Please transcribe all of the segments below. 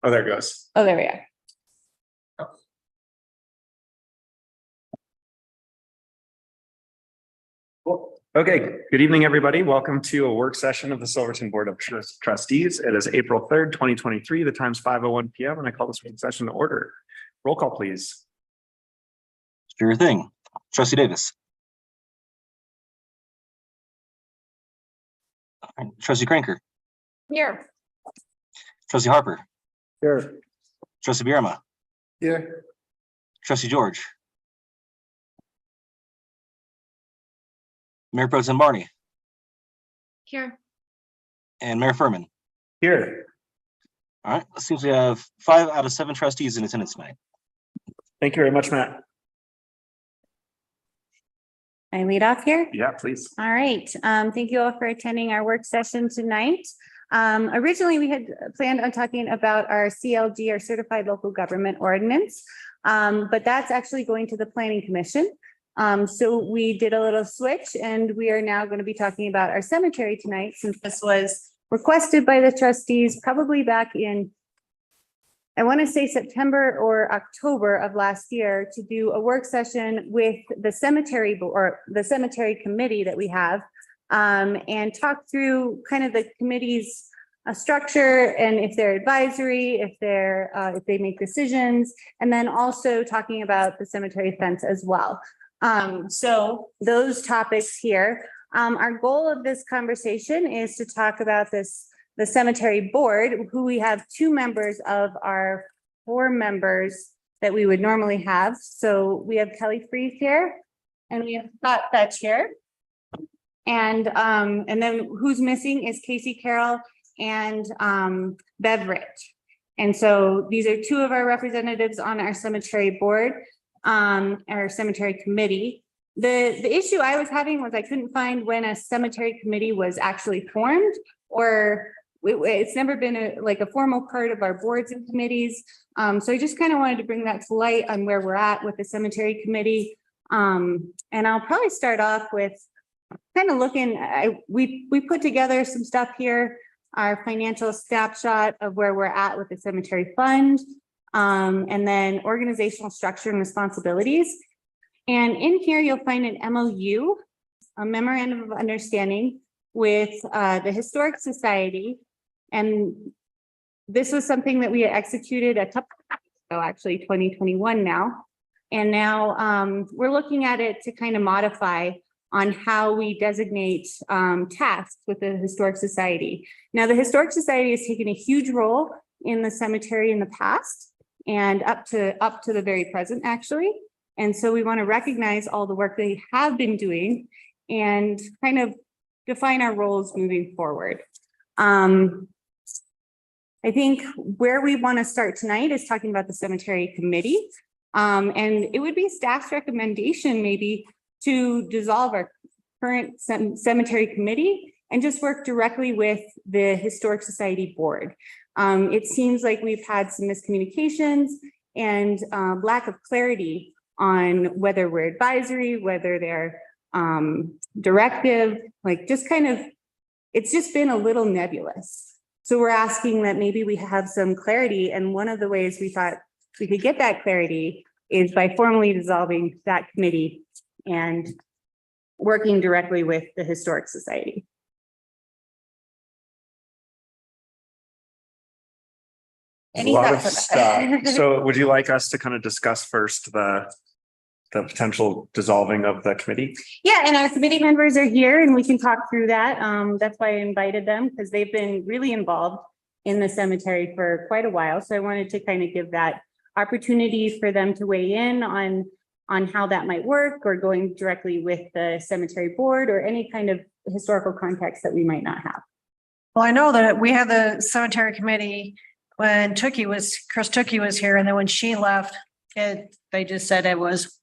Oh, there it goes. Oh, there we are. Cool. Okay, good evening, everybody. Welcome to a work session of the Silverton Board of Trustees. It is April 3rd, 2023. The time's 5:01 p.m. and I call this work session to order. Roll call, please. Sure thing. Trustee Davis. Trustee Cranker. Here. Trustee Harper. Here. Trustee Bierma. Here. Trustee George. Mayor Pro Tem Barney. Here. And Mayor Furman. Here. All right, it seems we have 5 out of 7 trustees in attendance tonight. Thank you very much, Matt. I lead off here. Yeah, please. All right. Thank you all for attending our work session tonight. Originally, we had planned on talking about our CLG, our Certified Local Government Ordinance, but that's actually going to the Planning Commission. So we did a little switch and we are now going to be talking about our cemetery tonight, since this was requested by the trustees probably back in, I want to say September or October of last year, to do a work session with the cemetery or the cemetery committee that we have, and talk through kind of the committee's structure and if they're advisory, if they make decisions, and then also talking about the cemetery fence as well. So those topics here. Our goal of this conversation is to talk about the cemetery board, who we have 2 members of our 4 members that we would normally have. So we have Kelly Freeze here, and we have Scott Fetch here. And then who's missing is Casey Carroll and Bev Rich. And so these are 2 of our representatives on our cemetery board, our cemetery committee. The issue I was having was I couldn't find when a cemetery committee was actually formed, or it's never been a formal part of our boards and committees. So I just kind of wanted to bring that to light on where we're at with the cemetery committee. And I'll probably start off with kind of looking, we put together some stuff here, our financial snapshot of where we're at with the cemetery fund, and then organizational structure and responsibilities. And in here, you'll find an MOU, a memorandum of understanding with the Historic Society. And this was something that we had executed a couple of years ago, actually 2021 now. And now we're looking at it to kind of modify on how we designate tasks with the Historic Society. Now, the Historic Society has taken a huge role in the cemetery in the past and up to the very present, actually. And so we want to recognize all the work they have been doing and kind of define our roles moving forward. I think where we want to start tonight is talking about the cemetery committee. And it would be staff's recommendation maybe to dissolve our current cemetery committee and just work directly with the Historic Society board. It seems like we've had some miscommunications and lack of clarity on whether we're advisory, whether they're directive, like just kind of, it's just been a little nebulous. So we're asking that maybe we have some clarity. And one of the ways we thought we could get that clarity is by formally dissolving that committee and working directly with the Historic Society. A lot of stuff. So would you like us to kind of discuss first the potential dissolving of the committee? Yeah, and our committee members are here and we can talk through that. That's why I invited them, because they've been really involved in the cemetery for quite a while. So I wanted to kind of give that opportunity for them to weigh in on how that might work, or going directly with the cemetery board, or any kind of historical context that we might not have. Well, I know that we had the cemetery committee when Chris Tookie was here, and then when she left, they just said it was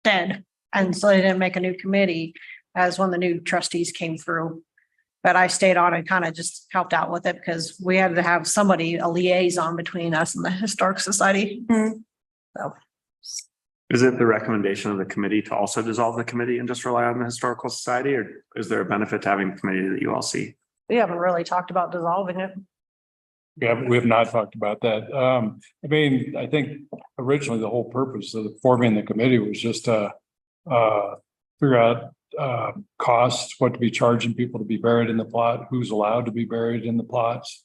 dead. And so they didn't make a new committee as when the new trustees came through. But I stayed on and kind of just helped out with it because we had to have somebody, a liaison between us and the Historic Society. Mm-hmm. So. Is it the recommendation of the committee to also dissolve the committee and just rely on the Historical Society, or is there a benefit to having a committee that you all see? We haven't really talked about dissolving it. Yeah, we have not talked about that. I mean, I think originally the whole purpose of forming the committee was just to figure out costs, what to be charging people to be buried in the plot, who's allowed to be buried in the plots,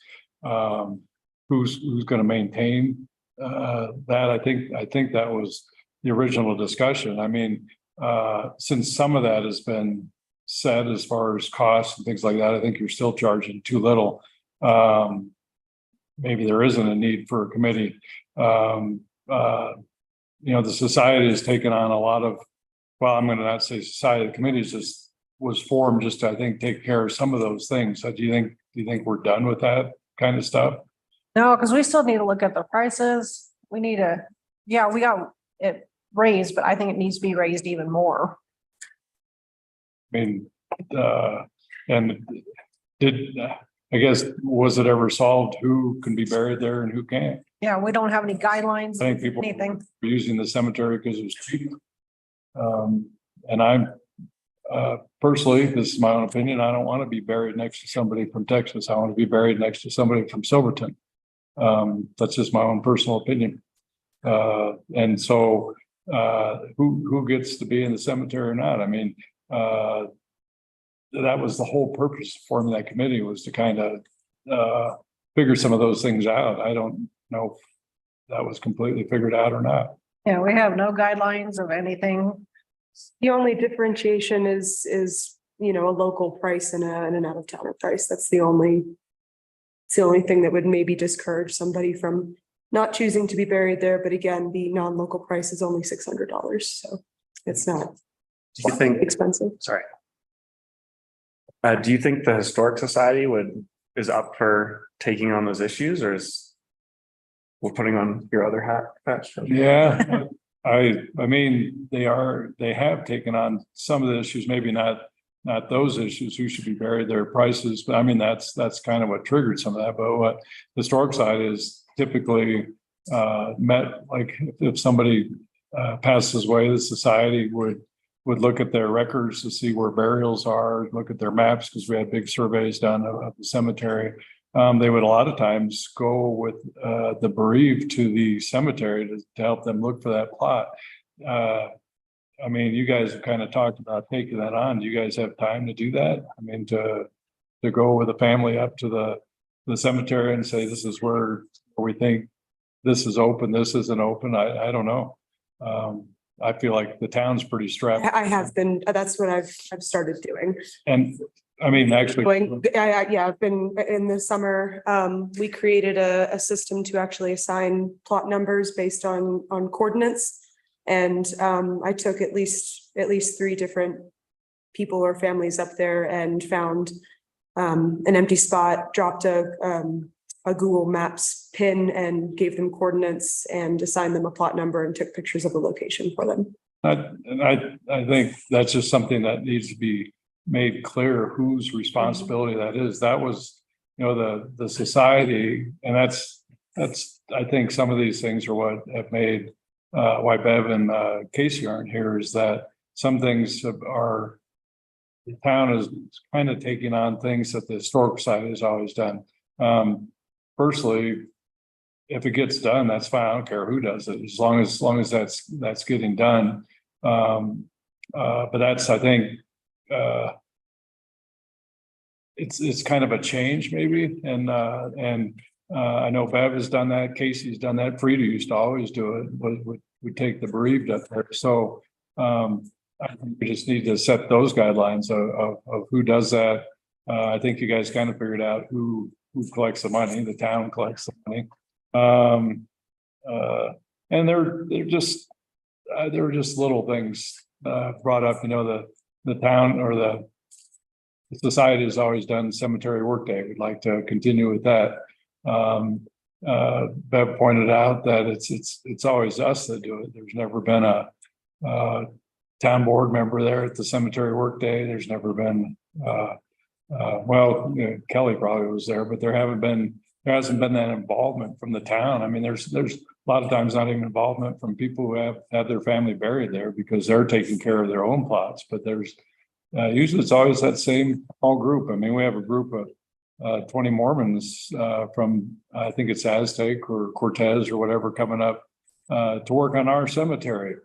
who's going to maintain that. I think that was the original discussion. I mean, since some of that has been said as far as costs and things like that, I think you're still charging too little. Maybe there isn't a need for a committee. The society has taken on a lot of, well, I'm going to not say society, the committees just was formed just to, I think, take care of some of those things. So do you think we're done with that kind of stuff? No, because we still need to look at the prices. We need to, yeah, we got it raised, but I think it needs to be raised even more. I mean, and I guess, was it ever solved who can be buried there and who can't? Yeah, we don't have any guidelines, I think people anything. were using the cemetery because it was cheap. And I'm personally, this is my own opinion, I don't want to be buried next to somebody from Texas. I want to be buried next to somebody from Silverton. That's just my own personal opinion. And so who gets to be in the cemetery or not? I mean, that was the whole purpose of forming that committee, was to kind of figure some of those things out. I don't know if that was completely figured out or not. Yeah, we have no guidelines of anything. The only differentiation is, a local price and an out of towner price. It's the only thing that would maybe discourage somebody from not choosing to be buried there. But again, the non-local price is only $600. So it's not Do you think, expensive. sorry. Do you think the Historic Society is up for taking on those issues, or is we're putting on your other hat? Yeah, I mean, they have taken on some of the issues, maybe not those issues, who should be buried, their prices, but I mean, that's kind of what triggered some of that. But what the Historic side is typically met, like if somebody passes away, the society would look at their records to see where burials are, look at their maps, because we had big surveys done of the cemetery. They would a lot of times go with the bereaved to the cemetery to help them look for that plot. I mean, you guys have kind of talked about taking that on. Do you guys have time to do that? I mean, to go with a family up to the cemetery and say, this is where we think this is open, this isn't open. I don't know. I feel like the town's pretty strapped. I have been, that's what I've started doing. And I mean, actually, I've been in the summer. We created a system to actually assign plot numbers based on coordinates. And I took at least 3 different people or families up there and found an empty spot, dropped a Google Maps pin and gave them coordinates and assigned them a plot number and took pictures of the location for them. I think that's just something that needs to be made clear, whose responsibility that is. That was, the society, and that's I think some of these things are what have made why Bev and Casey aren't here, is that some things the town is kind of taking on things that the Historic Society has always done. Personally, if it gets done, that's fine. I don't care who does it, as long as that's getting done. But that's, I think, it's kind of a change maybe. And I know Bev has done that. Casey's done that. Frida used to always do it. Would take the bereaved up there. So I think we just need to set those guidelines of who does that. I think you guys kind of figured out who collects the money. The town collects the money. And there were just little things brought up. The town or the society has always done cemetery work day. We'd like to continue with that. Bev pointed out that it's always us that do it. There's never been a town board member there at the cemetery work day. There's never been Kelly probably was there, but there hasn't been that involvement from the town. I mean, there's a lot of times not even involvement from people who have had their family buried there because they're taking care of their own plots. But there's usually it's always that same small group. I mean, we have a group of 20 Mormons from, I think it's Aztec or Cortez or whatever, coming up to work on our cemetery,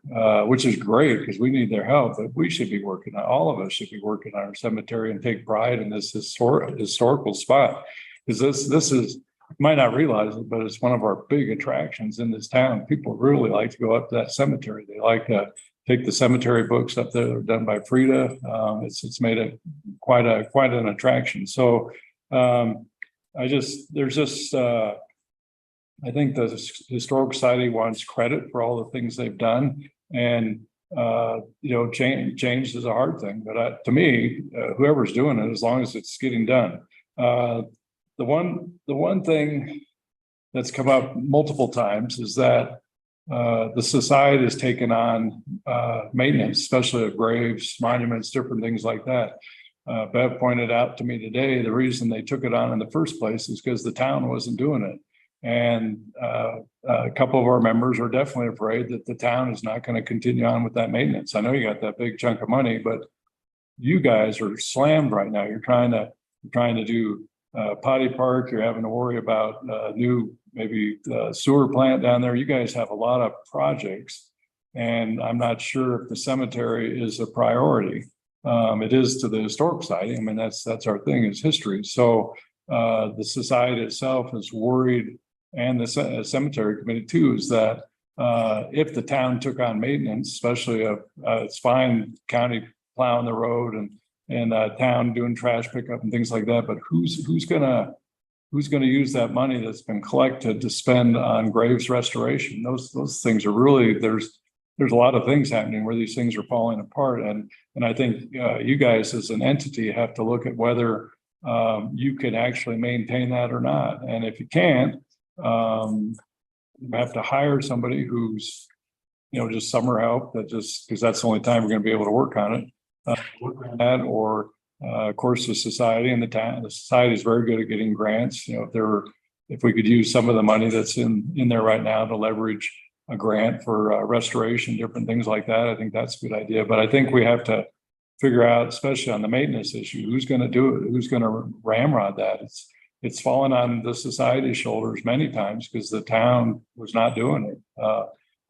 which is great because we need their help. But we should be working on, all of us should be working on our cemetery and take pride in this historical spot. Because this is, you might not realize it, but it's one of our big attractions in this town. People really like to go up to that cemetery. They like to take the cemetery books up there. They're done by Frida. It's made it quite an attraction. So I think the Historical Society wants credit for all the things they've done, and change is a hard thing. But to me, whoever's doing it, as long as it's getting done. The one thing that's come up multiple times is that the society has taken on maintenance, especially of graves, monuments, different things like that. Bev pointed out to me today, the reason they took it on in the first place is because the town wasn't doing it. And a couple of our members are definitely afraid that the town is not going to continue on with that maintenance. I know you got that big chunk of money, but you guys are slammed right now. You're trying to do potty park. You're having to worry about new maybe sewer plant down there. You guys have a lot of projects, and I'm not sure if the cemetery is a priority. It is to the Historical Society. I mean, that's our thing, is history. So the society itself is worried, and the cemetery committee too, is that if the town took on maintenance, especially it's fine county plowing the road and town doing trash pickup and things like that, but who's gonna use that money that's been collected to spend on graves restoration? Those things are really, there's a lot of things happening where these things are falling apart, and I think you guys as an entity have to look at whether you can actually maintain that or not. And if you can't, you have to hire somebody who's, just summer help, that just because that's the only time we're going to be able to work on it. Or of course, the society and the society is very good at getting grants. If we could use some of the money that's in there right now to leverage a grant for restoration, different things like that, I think that's a good idea. But I think we have to figure out, especially on the maintenance issue, who's going to do it, who's going to ramrod that. It's fallen on the society's shoulders many times because the town was not doing it.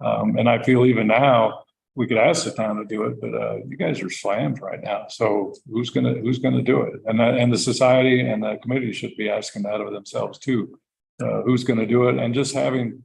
And I feel even now we could ask the town to do it, but you guys are slammed right now. So who's gonna do it? And the society and the committee should be asking that of themselves too. Who's going to do it? And just having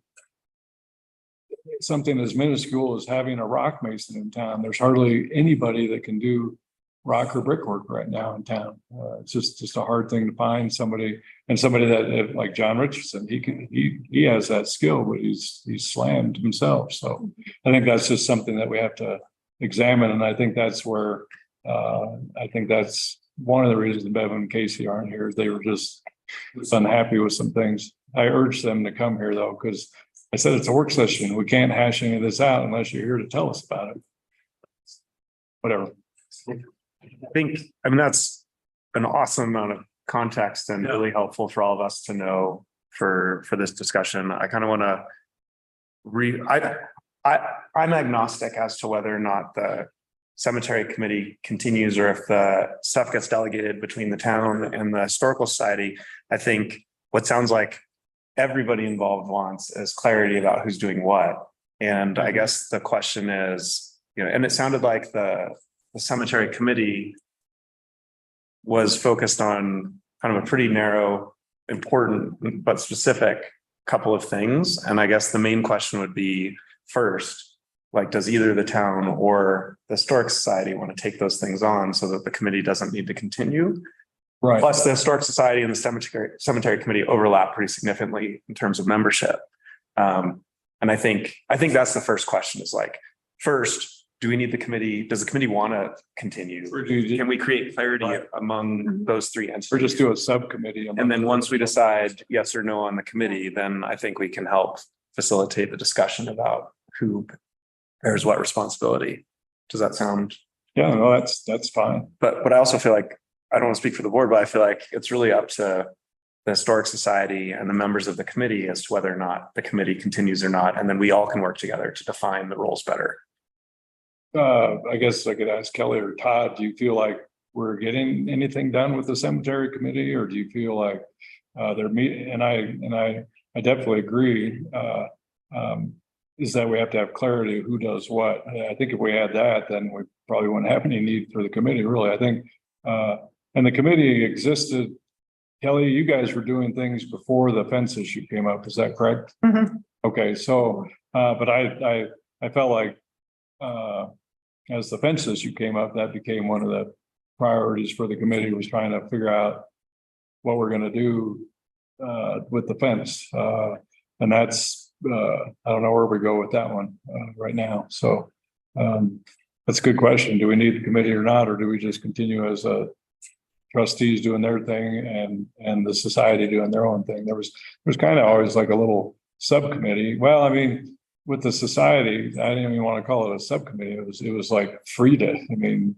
something as minuscule as having a rock mason in town. There's hardly anybody that can do rock or brickwork right now in town. It's just a hard thing to find somebody that like John Richardson. He has that skill, but he's slammed himself. So I think that's just something that we have to examine, and I think that's where I think that's one of the reasons Bevan and Casey aren't here. They were just unhappy with some things. I urge them to come here though, because I said it's a work session. We can't hash any of this out unless you're here to tell us about it. Whatever. I mean, that's an awesome amount of context and really helpful for all of us to know for this discussion. I kind of want to I'm agnostic as to whether or not the cemetery committee continues or if the stuff gets delegated between the town and the Historical Society. I think what sounds like everybody involved wants is clarity about who's doing what. And I guess the question is, and it sounded like the cemetery committee was focused on kind of a pretty narrow, important, but specific couple of things. And I guess the main question would be first, like, does either the town or the Historic Society want to take those things on so that the committee doesn't need to continue? Right. Plus, the Historic Society and the cemetery committee overlap pretty significantly in terms of membership. And I think that's the first question is like, first, do we need the committee? Does the committee want to continue? Can we create clarity among those three entities? Or just do a subcommittee? And then once we decide yes or no on the committee, then I think we can help facilitate the discussion about who bears what responsibility. Does that sound? Yeah, no, that's fine. But I also feel like, I don't want to speak for the board, but I feel like it's really up to the Historic Society and the members of the committee as to whether or not the committee continues or not. And then we all can work together to define the roles better. I guess I could ask Kelly or Todd, do you feel like we're getting anything done with the cemetery committee, or do you feel like they're meeting? And I definitely agree. Is that we have to have clarity of who does what. I think if we had that, then we probably wouldn't have any need for the committee, really. I think, and the committee existed. Kelly, you guys were doing things before the fence issue came up. Is that correct? Mhm. Okay, so, but I felt like, as the fence issue came up, that became one of the priorities for the committee, was trying to figure out what we're going to do with the fence. And that's, I don't know where we go with that one right now. So that's a good question. Do we need the committee or not, or do we just continue as trustees doing their thing and the society doing their own thing? There's kind of always like a little subcommittee. Well, I mean, with the society, I didn't even want to call it a subcommittee. It was like Frida. I mean,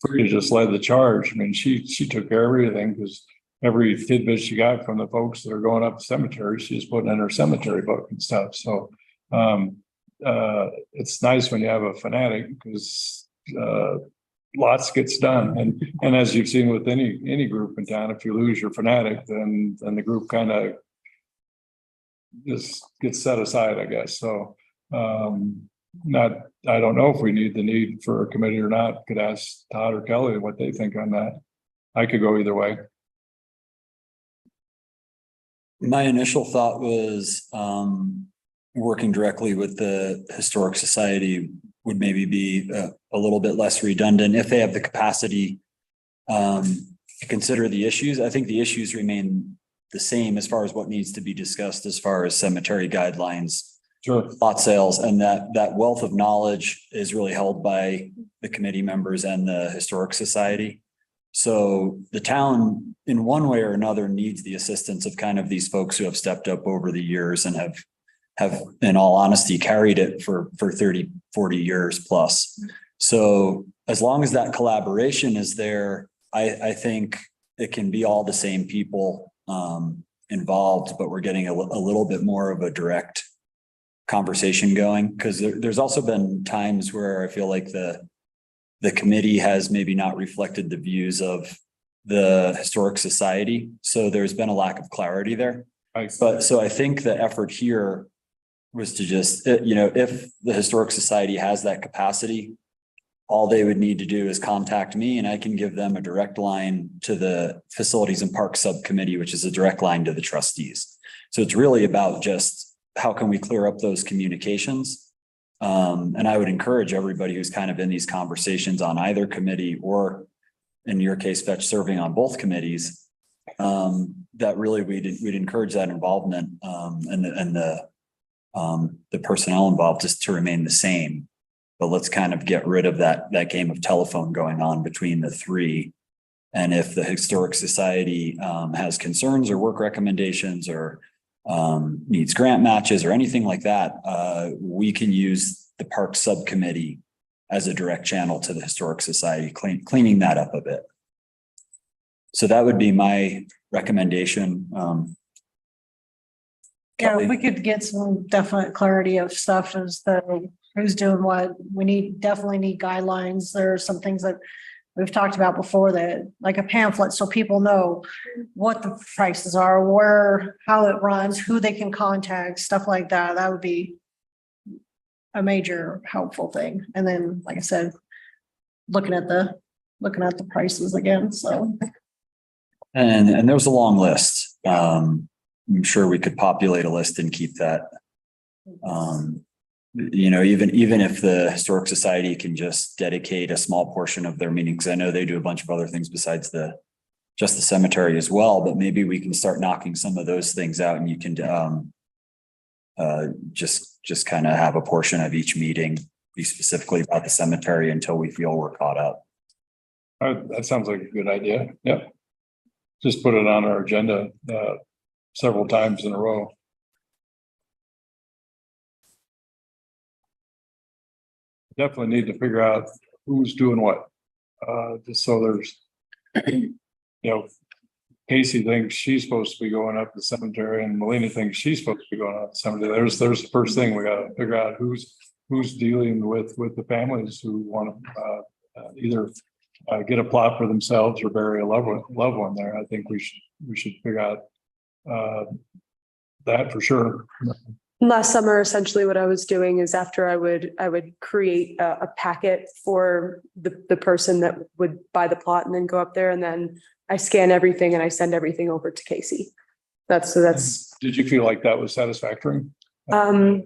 Frida just led the charge. I mean, she took care of everything, because every tidbit she got from the folks that are going up the cemetery, she's putting in her cemetery book and stuff. So it's nice when you have a fanatic, because lots gets done. And as you've seen with any group in town, if you lose your fanatic, then the group kind of just gets set aside, I guess. So I don't know if we need the need for a committee or not. Could ask Todd or Kelly what they think on that. I could go either way. My initial thought was working directly with the Historic Society would maybe be a little bit less redundant if they have the capacity to consider the issues. I think the issues remain the same as far as what needs to be discussed as far as cemetery guidelines, Sure. lot sales, and that wealth of knowledge is really held by the committee members and the Historic Society. So the town, in one way or another, needs the assistance of kind of these folks who have stepped up over the years and have, in all honesty, carried it for 30, 40 years plus. So as long as that collaboration is there, I think it can be all the same people involved, but we're getting a little bit more of a direct conversation going, because there's also been times where I feel like the committee has maybe not reflected the views of the Historic Society. So there's been a lack of clarity there. But so I think the effort here was to just, if the Historic Society has that capacity, all they would need to do is contact me, and I can give them a direct line to the Facilities and Parks Subcommittee, which is a direct line to the trustees. So it's really about just how can we clear up those communications? And I would encourage everybody who's kind of in these conversations on either committee, or in your case, Fetch, serving on both committees, that really we'd encourage that involvement and the personnel involved just to remain the same. But let's kind of get rid of that game of telephone going on between the three. And if the Historic Society has concerns or work recommendations or needs grant matches or anything like that, we can use the Park Subcommittee as a direct channel to the Historic Society, cleaning that up a bit. So that would be my recommendation. Yeah, if we could get some definite clarity of stuff as the who's doing what. We definitely need guidelines. There are some things that we've talked about before, that like a pamphlet, so people know what the prices are, how it runs, who they can contact, stuff like that. That would be a major helpful thing. And then, like I said, looking at the prices again. So, and there was a long list. I'm sure we could populate a list and keep that. Even if the Historic Society can just dedicate a small portion of their meetings, I know they do a bunch of other things besides just the cemetery as well, but maybe we can start knocking some of those things out, and you can just kind of have a portion of each meeting be specifically about the cemetery until we feel we're caught up. That sounds like a good idea. Yeah. Just put it on our agenda several times in a row. Definitely need to figure out who's doing what. Just so there's, Casey thinks she's supposed to be going up the cemetery, and Melina thinks she's supposed to be going up the cemetery. There's the first thing we got to figure out who's dealing with the families who want to either get a plot for themselves or bury a loved one there. I think we should figure out that for sure. Last summer, essentially what I was doing is after I would create a packet for the person that would buy the plot and then go up there, and then I scan everything and I send everything over to Casey. That's Did you feel like that was satisfactory? For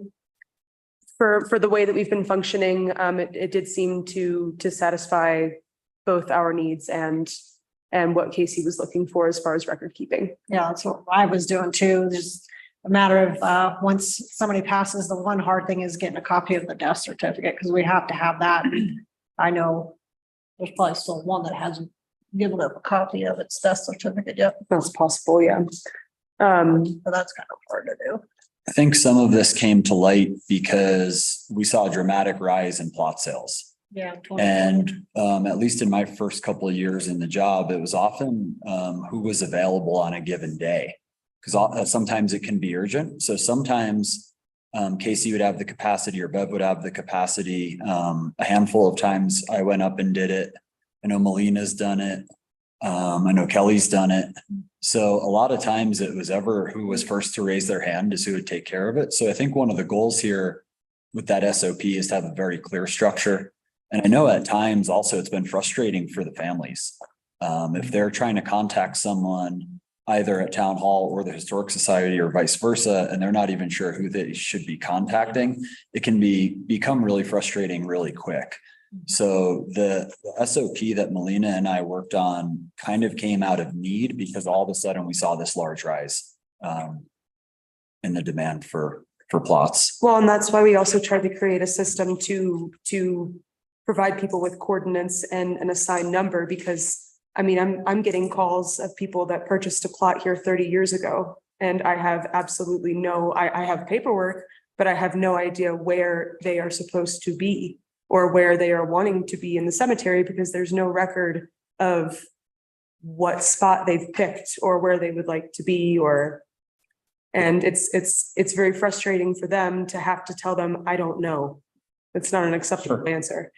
the way that we've been functioning, it did seem to satisfy both our needs and what Casey was looking for as far as record keeping. Yeah, that's what I was doing too. There's a matter of, once somebody passes, the one hard thing is getting a copy of the death certificate, because we have to have that. I know there's probably still one that hasn't given up a copy of its death certificate yet. That's possible, yeah. So that's kind of hard to do. I think some of this came to light because we saw a dramatic rise in plot sales. Yeah. And at least in my first couple of years in the job, it was often who was available on a given day. Because sometimes it can be urgent. So sometimes Casey would have the capacity or Bev would have the capacity. A handful of times I went up and did it. I know Melina's done it. I know Kelly's done it. So a lot of times it was ever who was first to raise their hand is who would take care of it. So I think one of the goals here with that SOP is to have a very clear structure. And I know at times also it's been frustrating for the families. If they're trying to contact someone either at town hall or the Historic Society or vice versa, and they're not even sure who they should be contacting, it can become really frustrating really quick. So the SOP that Melina and I worked on kind of came out of need because all of a sudden we saw this large rise in the demand for plots. Well, and that's why we also tried to create a system to provide people with coordinates and an assigned number, because I mean, I'm getting calls of people that purchased a plot here 30 years ago, and I have absolutely I have paperwork, but I have no idea where they are supposed to be or where they are wanting to be in the cemetery, because there's no record of what spot they've picked or where they would like to be, and it's very frustrating for them to have to tell them, I don't know. It's not an acceptable answer.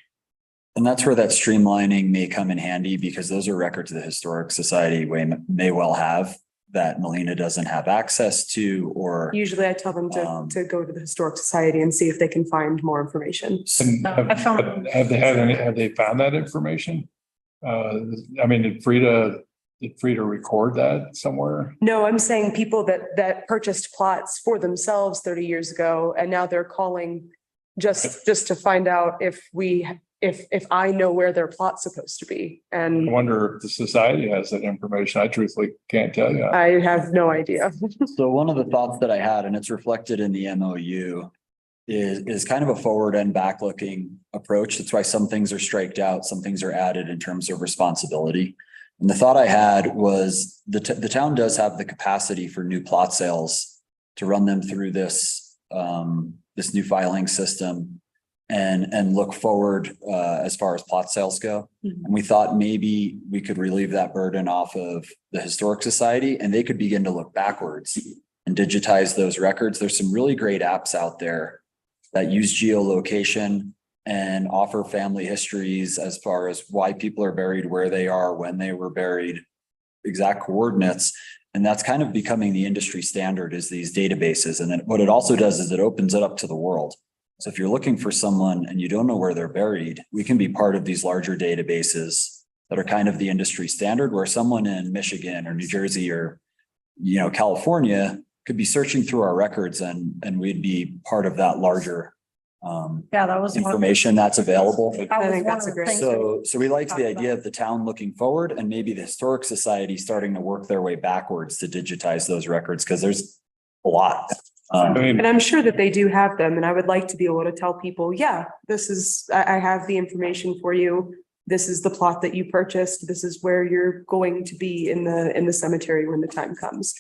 And that's where that streamlining may come in handy, because those are records the Historic Society may well have that Melina doesn't have access to, or Usually I tell them to go to the Historic Society and see if they can find more information. And have they found that information? I mean, did Frida record that somewhere? No, I'm saying people that purchased plots for themselves 30 years ago, and now they're calling just to find out if I know where their plot's supposed to be. And I wonder if the society has that information. I truthfully can't tell you. I have no idea. So one of the thoughts that I had, and it's reflected in the MOU, is kind of a forward and back looking approach. That's why some things are striked out, some things are added in terms of responsibility. And the thought I had was the town does have the capacity for new plot sales to run them through this new filing system and look forward as far as plot sales go. Mm-hmm. And we thought maybe we could relieve that burden off of the Historic Society, and they could begin to look backwards and digitize those records. There's some really great apps out there that use geolocation and offer family histories as far as why people are buried, where they are, when they were buried, exact coordinates. And that's kind of becoming the industry standard, is these databases. And then what it also does is it opens it up to the world. So if you're looking for someone and you don't know where they're buried, we can be part of these larger databases that are kind of the industry standard, where someone in Michigan or New Jersey or, California could be searching through our records and we'd be part of that larger That was information that's available. I think that's a great. So we liked the idea of the town looking forward and maybe the Historic Society starting to work their way backwards to digitize those records, because there's a lot. And I'm sure that they do have them, and I would like to be able to tell people, yeah, I have the information for you. This is the plot that you purchased. This is where you're going to be in the cemetery when the time comes.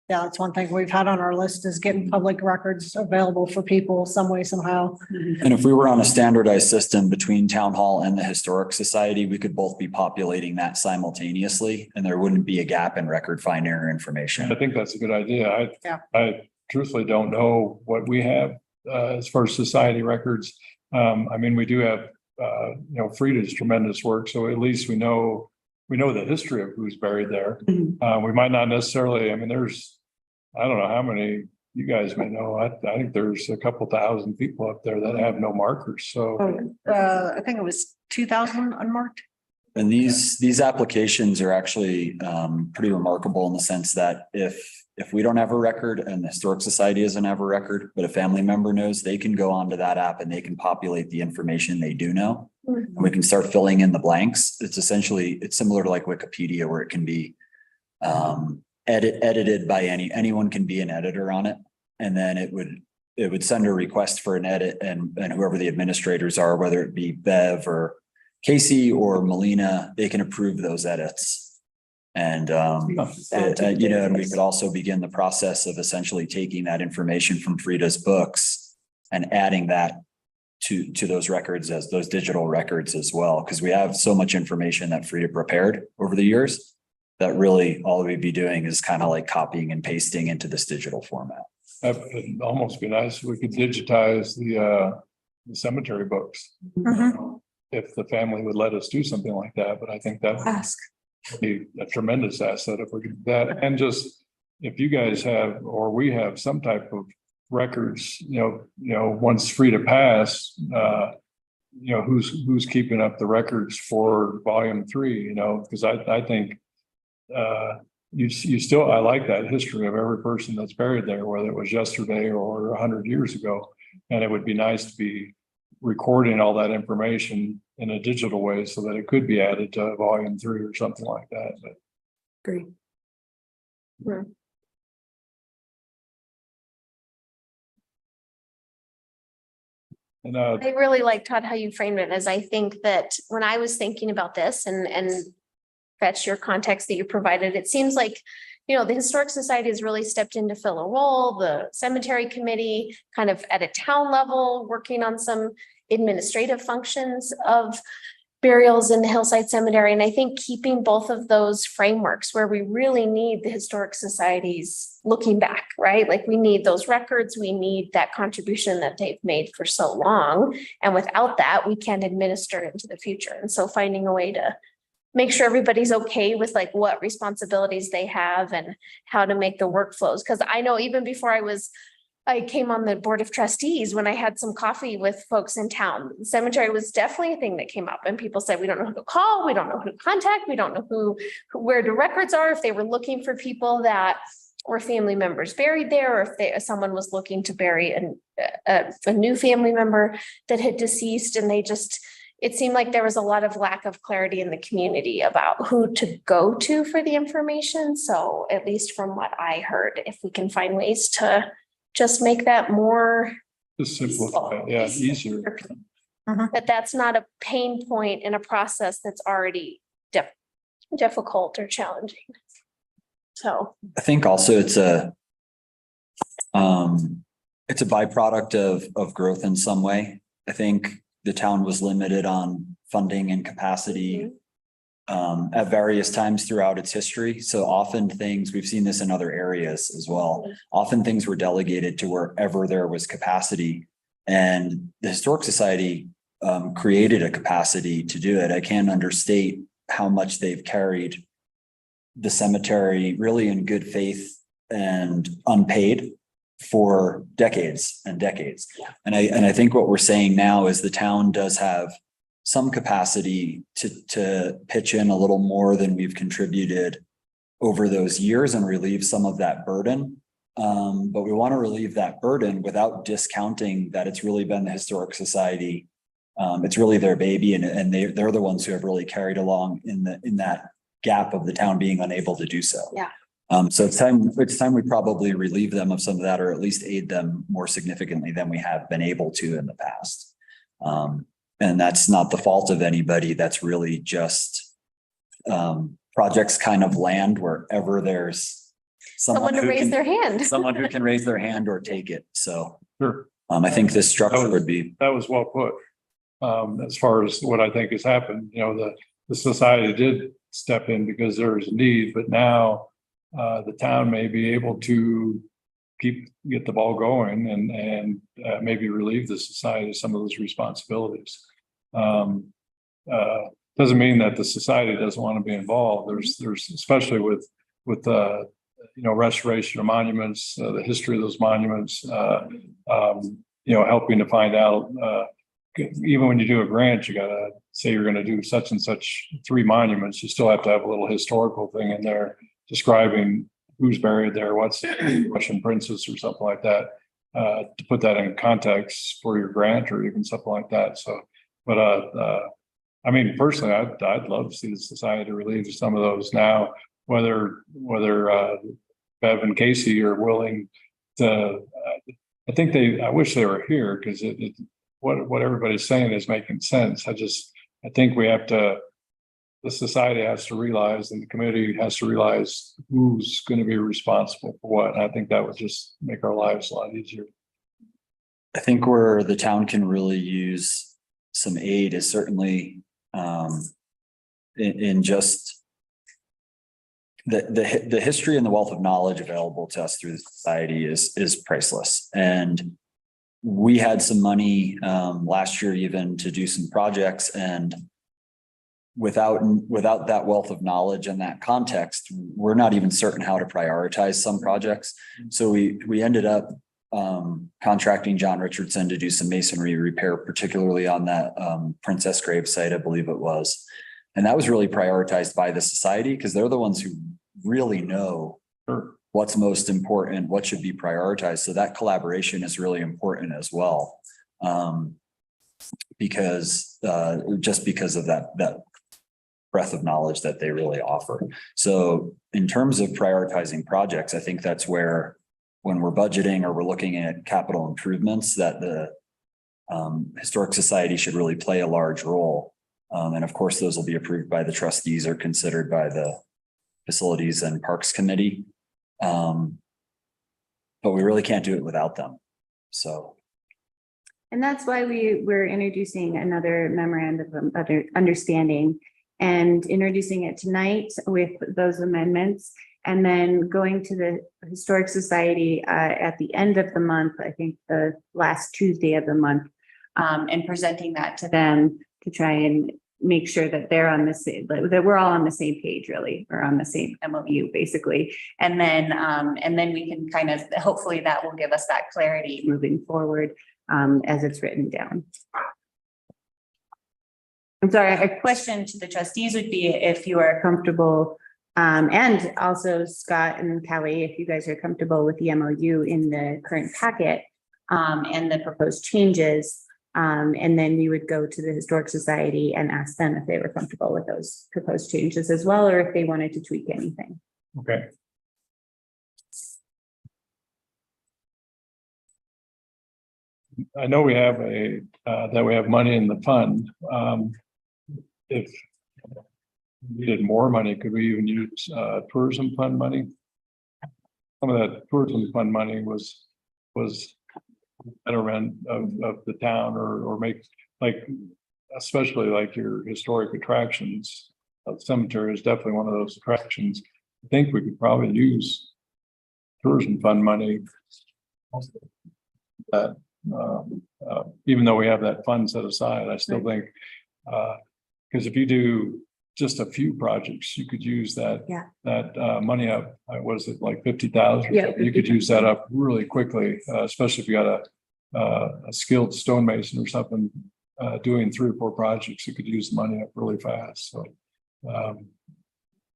Yeah, that's one thing we've had on our list, is getting public records available for people some way, somehow. And if we were on a standardized system between Town Hall and the Historic Society, we could both be populating that simultaneously, and there wouldn't be a gap in record finder information. I think that's a good idea. Yeah. I truthfully don't know what we have as far as society records. I mean, we do have Frida's tremendous work. So at least we know the history of who's buried there. Mhm. We might not necessarily, I mean, I don't know how many you guys may know. I think there's a couple thousand people up there that have no markers. So I think it was 2,000 unmarked. And these applications are actually pretty remarkable in the sense that if we don't have a record and the Historic Society doesn't have a record, but a family member knows, they can go onto that app and they can populate the information they do know. And we can start filling in the blanks. It's similar to like Wikipedia, where it can be edited by anyone can be an editor on it. And then it would send a request for an edit, and whoever the administrators are, whether it be Bev or Casey or Melina, they can approve those edits. And and we could also begin the process of essentially taking that information from Frida's books and adding that to those records as those digital records as well, because we have so much information that Frida prepared over the years that really all we'd be doing is kind of like copying and pasting into this digital format. that would almost be nice if we could digitize the cemetery books. If the family would let us do something like that, but I think that Ask. would be a tremendous asset if we could do that. And just if you guys have, or we have some type of records, once Frida passed, who's keeping up the records for volume 3, because I think I like that history of every person that's buried there, whether it was yesterday or 100 years ago. And it would be nice to be recording all that information in a digital way so that it could be added to volume 3 or something like that. But Great. Yeah. and I really like, Todd, how you framed it, as I think that when I was thinking about this and fetch your context that you provided, it seems like, the Historic Society has really stepped in to fill a role, the cemetery committee kind of at a town level, working on some administrative functions of burials in the Hillside Cemetery. And I think keeping both of those frameworks where we really need the Historic Societies looking back, right? Like we need those records, we need that contribution that they've made for so long. And without that, we can't administer into the future. And so finding a way to make sure everybody's okay with like what responsibilities they have and how to make the workflows. Because I know even before I came on the board of trustees, when I had some coffee with folks in town, the cemetery was definitely a thing that came up, and people said, we don't know who to call, we don't know who to contact, we don't know where the records are, if they were looking for people that were family members buried there, or if someone was looking to bury a new family member that had deceased, and it seemed like there was a lot of lack of clarity in the community about who to go to for the information. So at least from what I heard, if we can find ways to just make that more just simplify it, easier. That's not a pain point in a process that's already difficult or challenging. So I think also it's a byproduct of growth in some way. I think the town was limited on funding and capacity at various times throughout its history. So often we've seen this in other areas as well. Often things were delegated to wherever there was capacity, and the Historic Society created a capacity to do it. I can't understate how much they've carried the cemetery really in good faith and unpaid for decades and decades. And I think what we're saying now is the town does have some capacity to pitch in a little more than we've contributed over those years and relieve some of that burden. But we want to relieve that burden without discounting that it's really been the Historic Society. It's really their baby, and they're the ones who have really carried along in that gap of the town being unable to do so. Yeah. So it's time we probably relieve them of some of that, or at least aid them more significantly than we have been able to in the past. And that's not the fault of anybody. That's really just projects kind of land wherever there's someone to raise their hand. someone who can raise their hand or take it. So Sure. I think this structure would be. That was well put. As far as what I think has happened, the society did step in because there is a need, but now the town may be able to get the ball going and maybe relieve the society of some of those responsibilities. Doesn't mean that the society doesn't want to be involved. There's especially with restoration of monuments, the history of those monuments, helping to find out, even when you do a grant, you gotta say you're gonna do such and such 3 monuments, you still have to have a little historical thing in there describing who's buried there, what's the Russian princess or something like that, to put that in context for your grant or even something like that. So, but I mean, personally, I'd love to see the society relieve some of those now, whether Bev and Casey are willing to. I wish they were here because what everybody's saying is making sense. I think the society has to realize, and the committee has to realize who's going to be responsible for what. And I think that would just make our lives a lot easier. I think where the town can really use some aid is certainly in just the history and the wealth of knowledge available to us through the society is priceless. And we had some money last year even to do some projects, and without that wealth of knowledge and that context, we're not even certain how to prioritize some projects. So we ended up contracting John Richardson to do some masonry repair, particularly on that Princess Grave site, I believe it was. And that was really prioritized by the society because they're the ones who really know what's most important, what should be prioritized. So that collaboration is really important as well. Because because of that breadth of knowledge that they really offer. So in terms of prioritizing projects, I think that's where, when we're budgeting or we're looking at capital improvements, that the Historic Society should really play a large role. And of course, those will be approved by the trustees or considered by the Facilities and Parks Committee. But we really can't do it without them. So. And that's why we're introducing another memorandum of understanding and introducing it tonight with those amendments, and then going to the Historic Society at the end of the month, I think the last Tuesday of the month, and presenting that to them to try and make sure that they're on the same, that we're all on the same page, really, or on the same MOU basically. And then we can kind of, hopefully that will give us that clarity moving forward as it's written down. I'm sorry, a question to the trustees would be if you are comfortable, and also Scott and Kelly, if you guys are comfortable with the MOU in the current packet and the proposed changes. And then we would go to the Historic Society and ask them if they were comfortable with those proposed changes as well, or if they wanted to tweak anything. Okay. I know we have that we have money in the fund. If we needed more money, could we even use tourism fund money? Some of that tourism fund money was better end of the town, or make, like, especially like your historic attractions. The cemetery is definitely one of those attractions. I think we could probably use tourism fund money. That even though we have that fund set aside, I still think because if you do just a few projects, you could use that money up. Was it like 50,000? Yeah, you could use that up really quickly, especially if you got a skilled stonemason or something doing 3 or 4 projects. You could use the money up really fast. So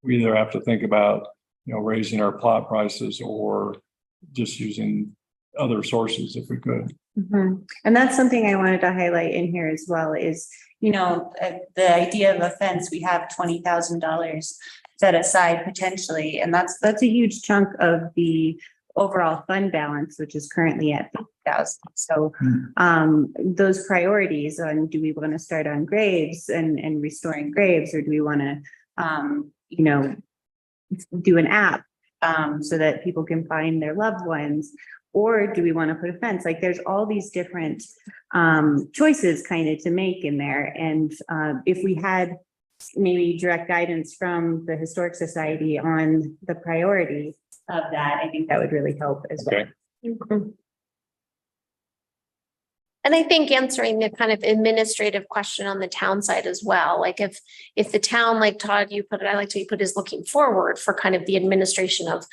we either have to think about raising our plot prices or just using other sources if we could. Mm-hmm. And that's something I wanted to highlight in here as well is, the idea of a fence, we have $20,000 set aside potentially, and that's a huge chunk of the overall fund balance, which is currently at 50,000. So those priorities on, do we want to start on graves and restoring graves, or do we want to, do an app so that people can find their loved ones? Or do we want to put a fence? Like, there's all these different choices kind of to make in there. And if we had maybe direct guidance from the Historic Society on the priority of that, I think that would really help as well. Okay. And I think answering the kind of administrative question on the town side as well, like if the town, like Todd, you put it, I like to put is looking forward for kind of the administration of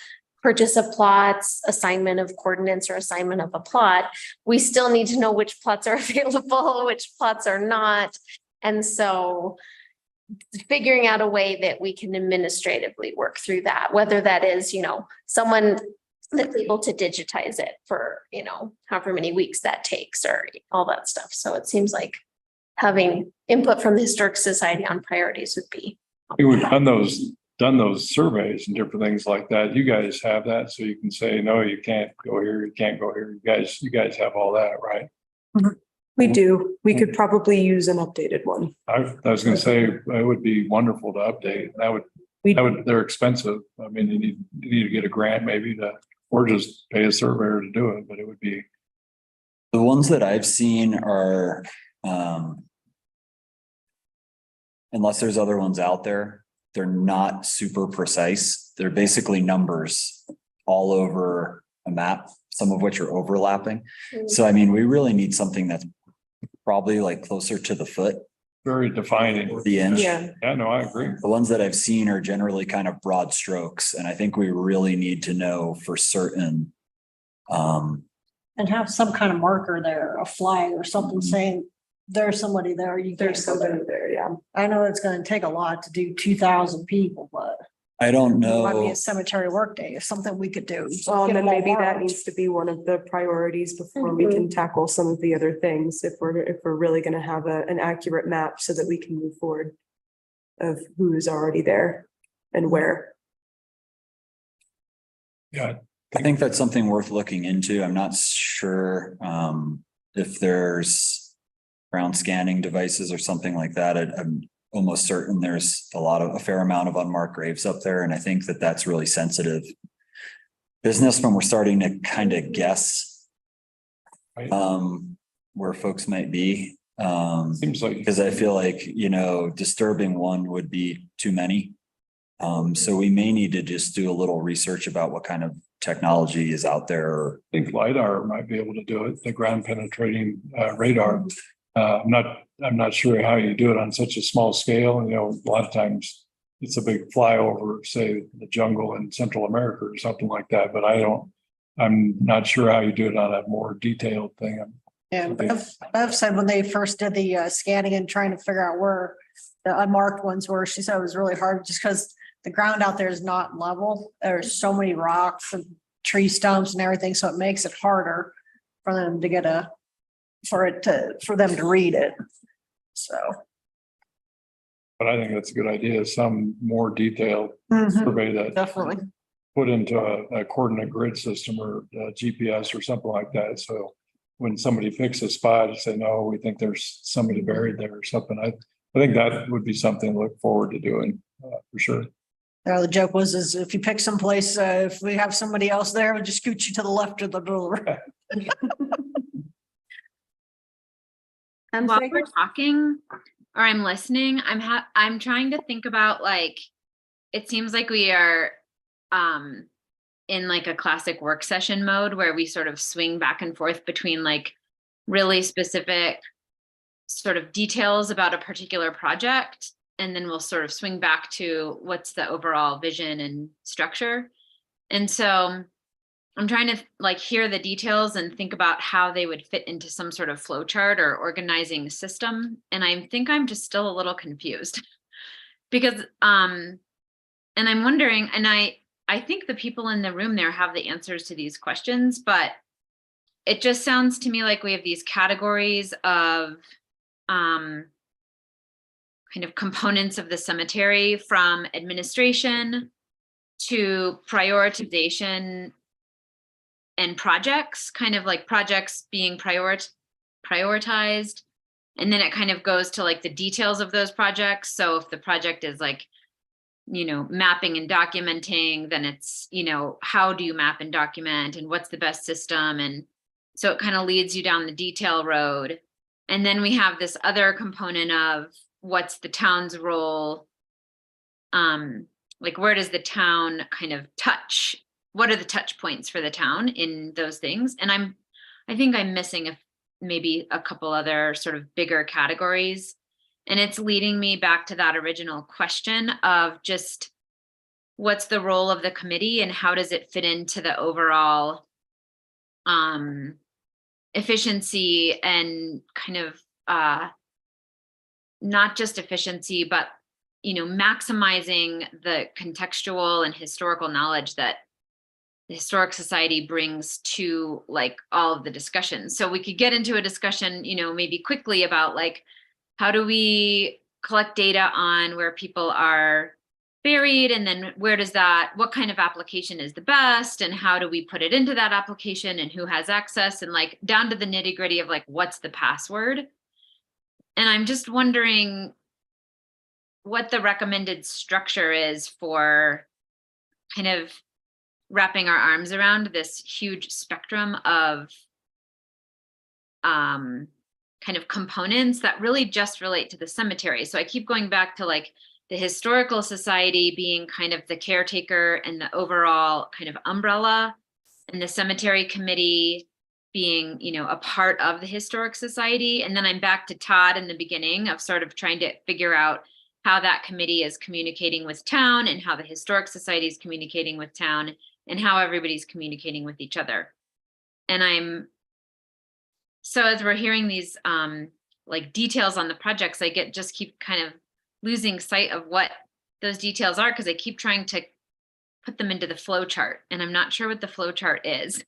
purchase of plots, assignment of coordinates or assignment of a plot, we still need to know which plots are available, which plots are not. And so figuring out a way that we can administratively work through that, whether that is, someone that's able to digitize it for, however many weeks that takes or all that stuff. So it seems like having input from the Historic Society on priorities would be. We've done those surveys and different things like that. You guys have that, so you can say, no, you can't go here, you can't go here. You guys have all that, right? We do. We could probably use an updated one. I was gonna say, it would be wonderful to update. They're expensive. I mean, you need to get a grant maybe or just pay a surveyor to do it, but it would be. The ones that I've seen are, unless there's other ones out there, they're not super precise. They're basically numbers all over a map, some of which are overlapping. So, I mean, we really need something that's probably like closer to the foot. Very defining. The inch. Yeah. Yeah, no, I agree. The ones that I've seen are generally kind of broad strokes, and I think we really need to know for certain. And have some kind of marker there, a flag or something saying there's somebody there. There's somebody there, yeah. I know it's gonna take a lot to do 2,000 people, but I don't it might be know. a cemetery workday is something we could do. Well, and Get then them all maybe that marked. needs to be one of the priorities before we can tackle some of the other things. If we're really gonna have an accurate map so that we can move forward of who is already there and where. Yeah, I think that's something worth looking into. I'm not sure if there's ground scanning devices or something like that. I'm almost certain there's a fair amount of unmarked graves up there. And I think that that's really sensitive business when we're starting to kind of guess Right. where folks might be. Seems like. Because I feel like, disturbing one would be too many. So we may need to just do a little research about what kind of technology is out there. I think LiDAR might be able to do it, the ground penetrating radar. I'm not sure how you do it on such a small scale. And, a lot of times it's a big flyover, say the jungle in Central America or something like that. But I'm not sure how you do it on a more detailed thing. Yeah, Bev said when they first did the scanning and trying to figure out where the unmarked ones were, she said it was really hard just because the ground out there is not level. There's so many rocks and tree stumps and everything, so it makes it harder for them to for them to read it. So. But I think that's a good idea. Some more detailed survey that Definitely. put into a coordinate grid system or GPS or something like that. So when somebody picks a spot and say, no, we think there's somebody buried there or something, I think that would be something to look forward to doing for sure. The joke is if you pick someplace, if we have somebody else there, we'll just scoot you to the left or the right. While we're talking or I'm listening, I'm trying to think about it seems like we are in a classic work session mode where we sort of swing back and forth between really specific sort of details about a particular project. And then we'll sort of swing back to what's the overall vision and structure. And so I'm trying to hear the details and think about how they would fit into some sort of flow chart or organizing system. And I think I'm just still a little confused because, and I'm wondering, and I think the people in the room there have the answers to these questions, but it just sounds to me like we have these categories of, kind of components of the cemetery, from administration to prioritization and projects, kind of projects being prioritized. And then it kind of goes to the details of those projects. So if the project is mapping and documenting, then it's, how do you map and document and what's the best system? And so it kind of leads you down the detail road. And then we have this other component of what's the town's role? Where does the town kind of touch? What are the touch points for the town in those things? And I think I'm missing maybe a couple other sort of bigger categories. And it's leading me back to that original question of just what's the role of the committee and how does it fit into the overall efficiency and kind of not just efficiency, but maximizing the contextual and historical knowledge that the Historic Society brings to like all of the discussions. So we could get into a discussion, maybe quickly about like, how do we collect data on where people are buried, and then what kind of application is the best, and how do we put it into that application, and who has access, and like down to the nitty gritty of like, what's the password? And I'm just wondering what the recommended structure is for kind of wrapping our arms around this huge spectrum of kind of components that really just relate to the cemetery. So I keep going back to like the Historical Society being kind of the caretaker and the overall kind of umbrella, and the Cemetery Committee being, a part of the Historic Society. And then I'm back to Todd in the beginning of sort of trying to figure out how that committee is communicating with town, and how the Historic Society is communicating with town, and how everybody's communicating with each other. And so as we're hearing these like details on the projects, I keep kind of losing sight of what those details are, because I keep trying to put them into the flow chart, and I'm not sure what the flow chart is.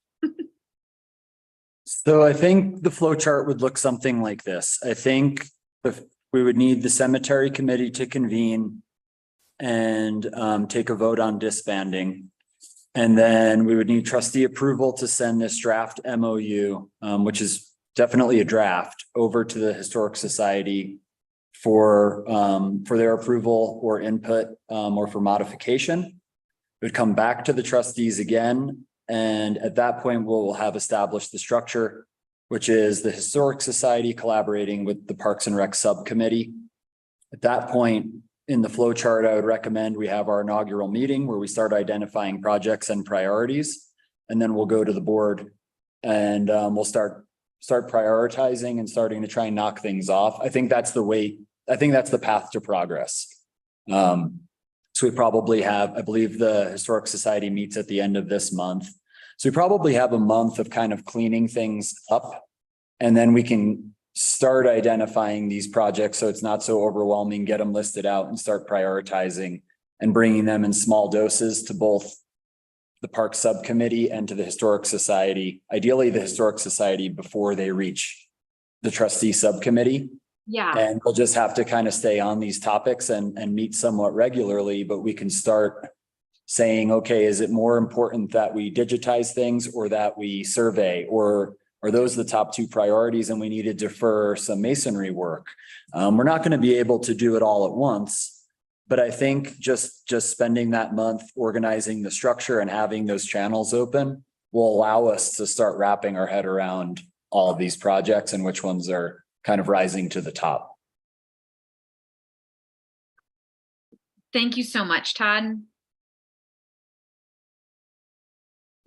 So I think the flow chart would look something like this. I think if we would need the cemetery committee to convene and take a vote on disbanding. And then we would need trustee approval to send this draft MOU, which is definitely a draft, over to the Historic Society for their approval or input or for modification. It would come back to the trustees again. And at that point, we'll have established the structure, which is the Historic Society collaborating with the Parks and Rec subcommittee. At that point in the flow chart, I would recommend we have our inaugural meeting where we start identifying projects and priorities. And then we'll go to the board and we'll start prioritizing and starting to try and knock things off. I think that's the path to progress. So we probably have, I believe the Historic Society meets at the end of this month. So we probably have a month of kind of cleaning things up, and then we can start identifying these projects so it's not so overwhelming, get them listed out and start prioritizing and bringing them in small doses to both the Park Subcommittee and to the Historic Society, ideally the Historic Society before they reach the trustee subcommittee. Yeah. And we'll just have to kind of stay on these topics and meet somewhat regularly, but we can start saying, okay, is it more important that we digitize things or that we survey, or are those the top two priorities and we need to defer some masonry work? We're not going to be able to do it all at once, but I think just spending that month organizing the structure and having those channels open will allow us to start wrapping our head around all of these projects and which ones are kind of rising to the top. Thank you so much, Todd.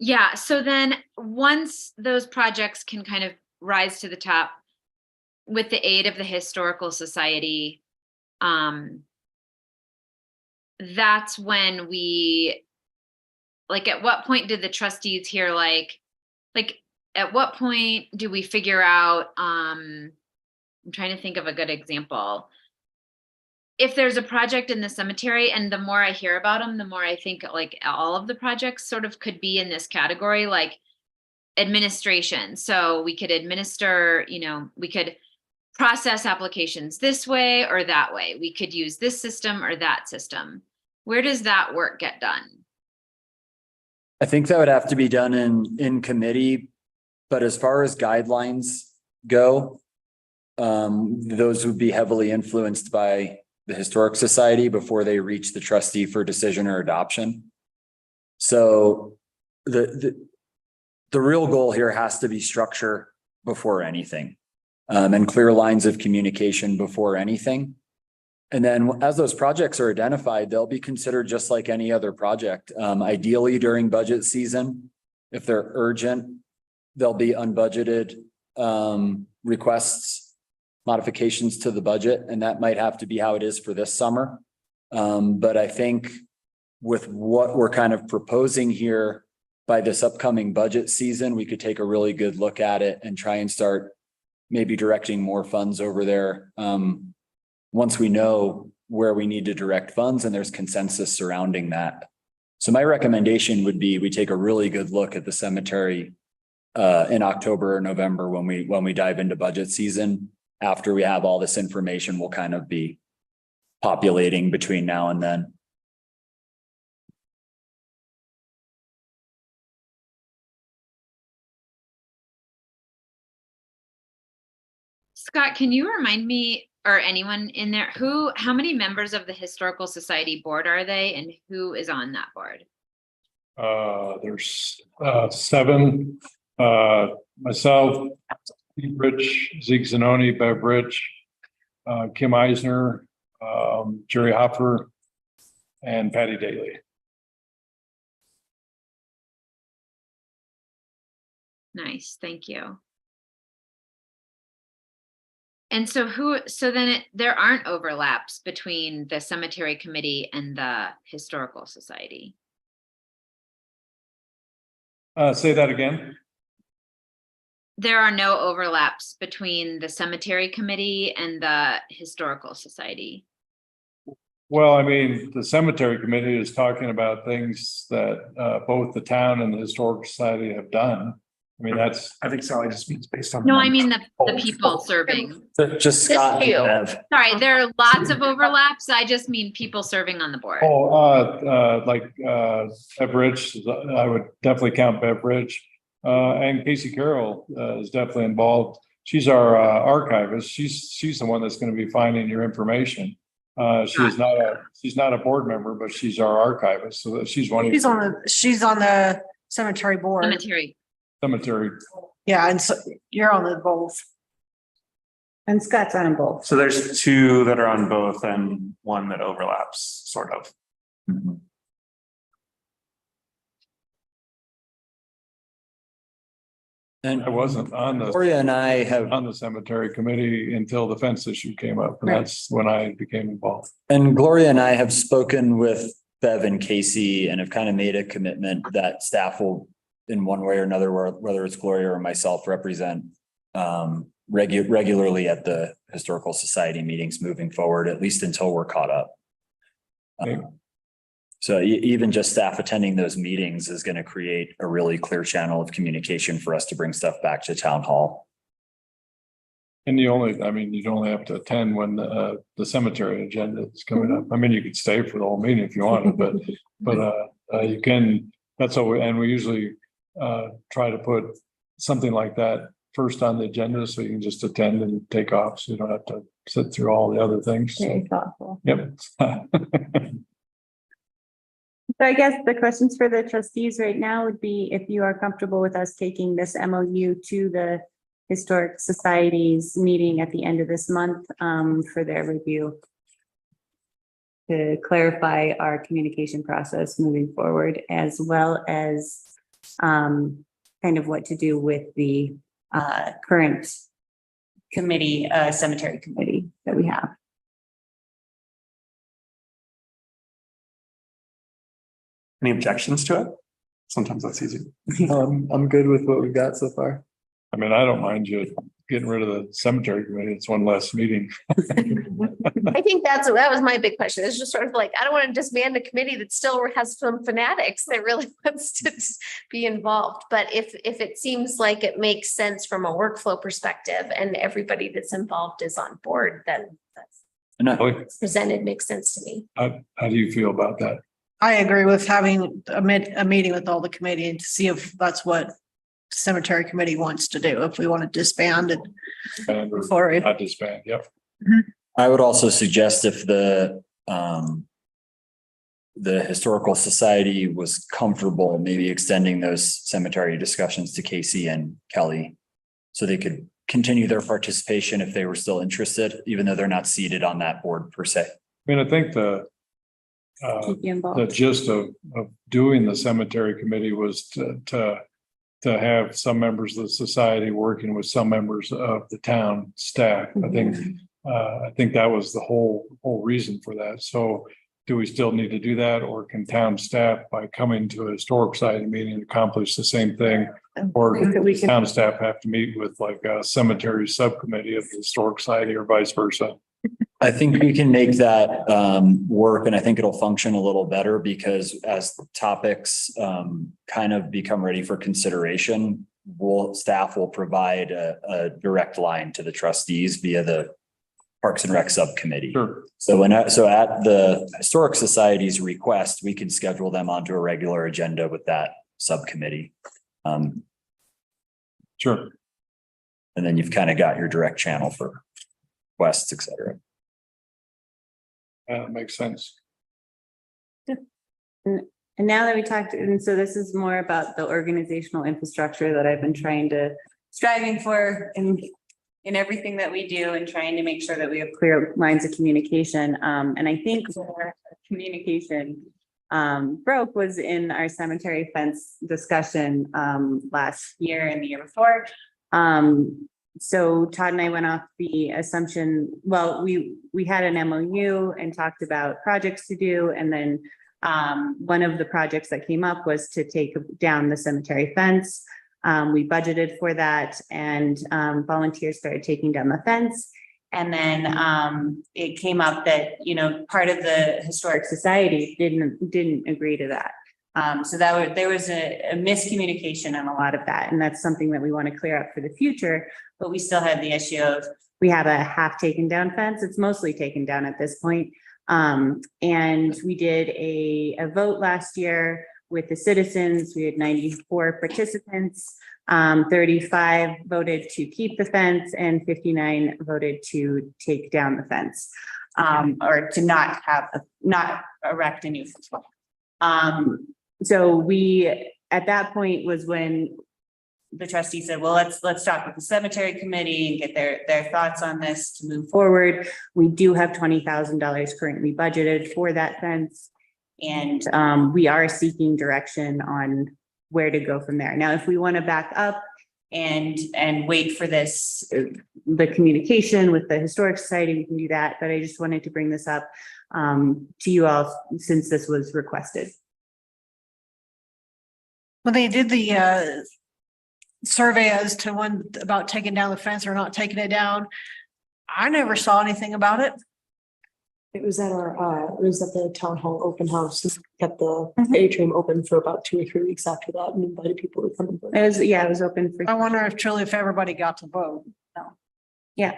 Yeah, so then once those projects can kind of rise to the top with the aid of the Historical Society, that's when we, like, at what point did the trustees here, like at what point do we figure out, I'm trying to think of a good example. If there's a project in the cemetery, and the more I hear about them, the more I think like all of the projects sort of could be in this category, like administration. So we could administer, we could process applications this way or that way. We could use this system or that system. Where does that work get done? I think that would have to be done in committee, but as far as guidelines go, those would be heavily influenced by the Historic Society before they reach the trustee for decision or adoption. So the real goal here has to be structure before anything, and clear lines of communication before anything. And then as those projects are identified, they'll be considered just like any other project. Ideally during budget season, if they're urgent, they'll be unbudgeted requests modifications to the budget, and that might have to be how it is for this summer. But I think with what we're kind of proposing here by this upcoming budget season, we could take a really good look at it and try and start maybe directing more funds over there. Once we know where we need to direct funds and there's consensus surrounding that. So my recommendation would be we take a really good look at the cemetery in October or November when we dive into budget season. After we have all this information, we'll kind of be populating between now and then. Scott, can you remind me or anyone in there how many members of the Historical Society board are they and who is on that board? There's 7, myself, Steve Rich, Zeke Zanoni, Bev Rich, Kim Eisner, Jerry Hopper, and Patty Daly. Nice, thank you. And so then there aren't overlaps between the cemetery committee and the Historical Society. Say that again. There are no overlaps between the cemetery committee and the Historical Society. Well, I mean, the cemetery committee is talking about things that both the town and the Historical Society have done. I mean, I think Sally just means based on. No, I mean the people serving. Just Scott. you. Sorry, there are lots of overlaps. I just mean people serving on the board. Bev Rich, I would definitely count Bev Rich. And Casey Carroll is definitely involved. She's our archivist. She's the one that's going to be finding your information. She's not a board member, but she's our archivist. So she's one. She's on the cemetery board. Cemetery. Yeah, and so you're on the both. And Scott's on both. So there's 2 that are on both and 1 that overlaps, sort of. Mm-hmm. And I wasn't on Gloria and I have the cemetery committee until the fence issue came up, and that's when I became involved. And Gloria and I have spoken with Bev and Casey and have kind of made a commitment that staff will, in one way or another, whether it's Gloria or myself, represent regularly at the Historical Society meetings moving forward, at least until we're caught up. Okay. So even just staff attending those meetings is going to create a really clear channel of communication for us to bring stuff back to town hall. And you'd only have to attend when the cemetery agenda is coming up. I mean, you could stay for the whole meeting if you wanted, but you can. That's what we usually try to put something like that first on the agenda, so you can just attend and take off, so you don't have to sit through all the other things. Very thoughtful. Yep. So I guess the questions for the trustees right now would be if you are comfortable with us taking this MOU to the Historic Society's meeting at the end of this month for their review to clarify our communication process moving forward, as well as kind of what to do with the current committee, cemetery committee that we have. Any objections to it? Sometimes that's easy. I'm good with what we've got so far. I mean, I don't mind you getting rid of the cemetery committee. It's one less meeting. I think that was my big question. It's just sort of like, I don't want to disband a committee that still has some fanatics that really wants to be involved. But if it seems like it makes sense from a workflow perspective and everybody that's involved is on board, then that's presented makes sense to me. How do you feel about that? I agree with having a meeting with all the committee and to see if that's what cemetery committee wants to do, if we want to disband it. Not disband, yep. I would also suggest if the Historical Society was comfortable, maybe extending those cemetery discussions to Casey and Kelly so they could continue their participation if they were still interested, even though they're not seated on that board per se. I mean, I think the gist of doing the cemetery committee was to to have some members of the society working with some members of the town staff. I think that was the whole reason for that. So do we still need to do that, or can town staff, by coming to a historic society meeting, accomplish the same thing? Or does town staff have to meet with like a cemetery subcommittee of the historic society, or vice versa? I think we can make that work, and I think it'll function a little better because as topics kind of become ready for consideration, staff will provide a direct line to the trustees via the Parks and Rec subcommittee. Sure. So at the Historic Society's request, we can schedule them onto a regular agenda with that subcommittee. Sure. And then you've kind of got your direct channel for requests, et cetera. That makes sense. And now that we talked, and so this is more about the organizational infrastructure that I've been striving for in everything that we do, and trying to make sure that we have clear lines of communication. And I think where communication broke was in our cemetery fence discussion last year and the year before. So Todd and I went off the assumption, well, we had an MOU and talked about projects to do. And then one of the projects that came up was to take down the cemetery fence. We budgeted for that, and volunteers started taking down the fence. And then it came up that, part of the Historic Society didn't agree to that. So there was a miscommunication on a lot of that. And that's something that we want to clear up for the future. But we still have the issue of, we have a half taken down fence. It's mostly taken down at this point. And we did a vote last year with the citizens. We had 94 participants. 35 voted to keep the fence, and 59 voted to take down the fence, or to not erect a new fence. So we, at that point, was when the trustee said, well, let's talk with the cemetery committee and get their thoughts on this to move forward. We do have $20,000 currently budgeted for that fence. And we are seeking direction on where to go from there. Now, if we want to back up and wait for this, the communication with the Historic Society, we can do that. But I just wanted to bring this up to you all since this was requested. When they did the survey as to when about taking down the fence or not taking it down, I never saw anything about it. It was at the town hall open house. Kept the atrium open for about 2 or 3 weeks after that, and invited people to come and vote. It was open for. I wonder if everybody got to vote. No. Yeah.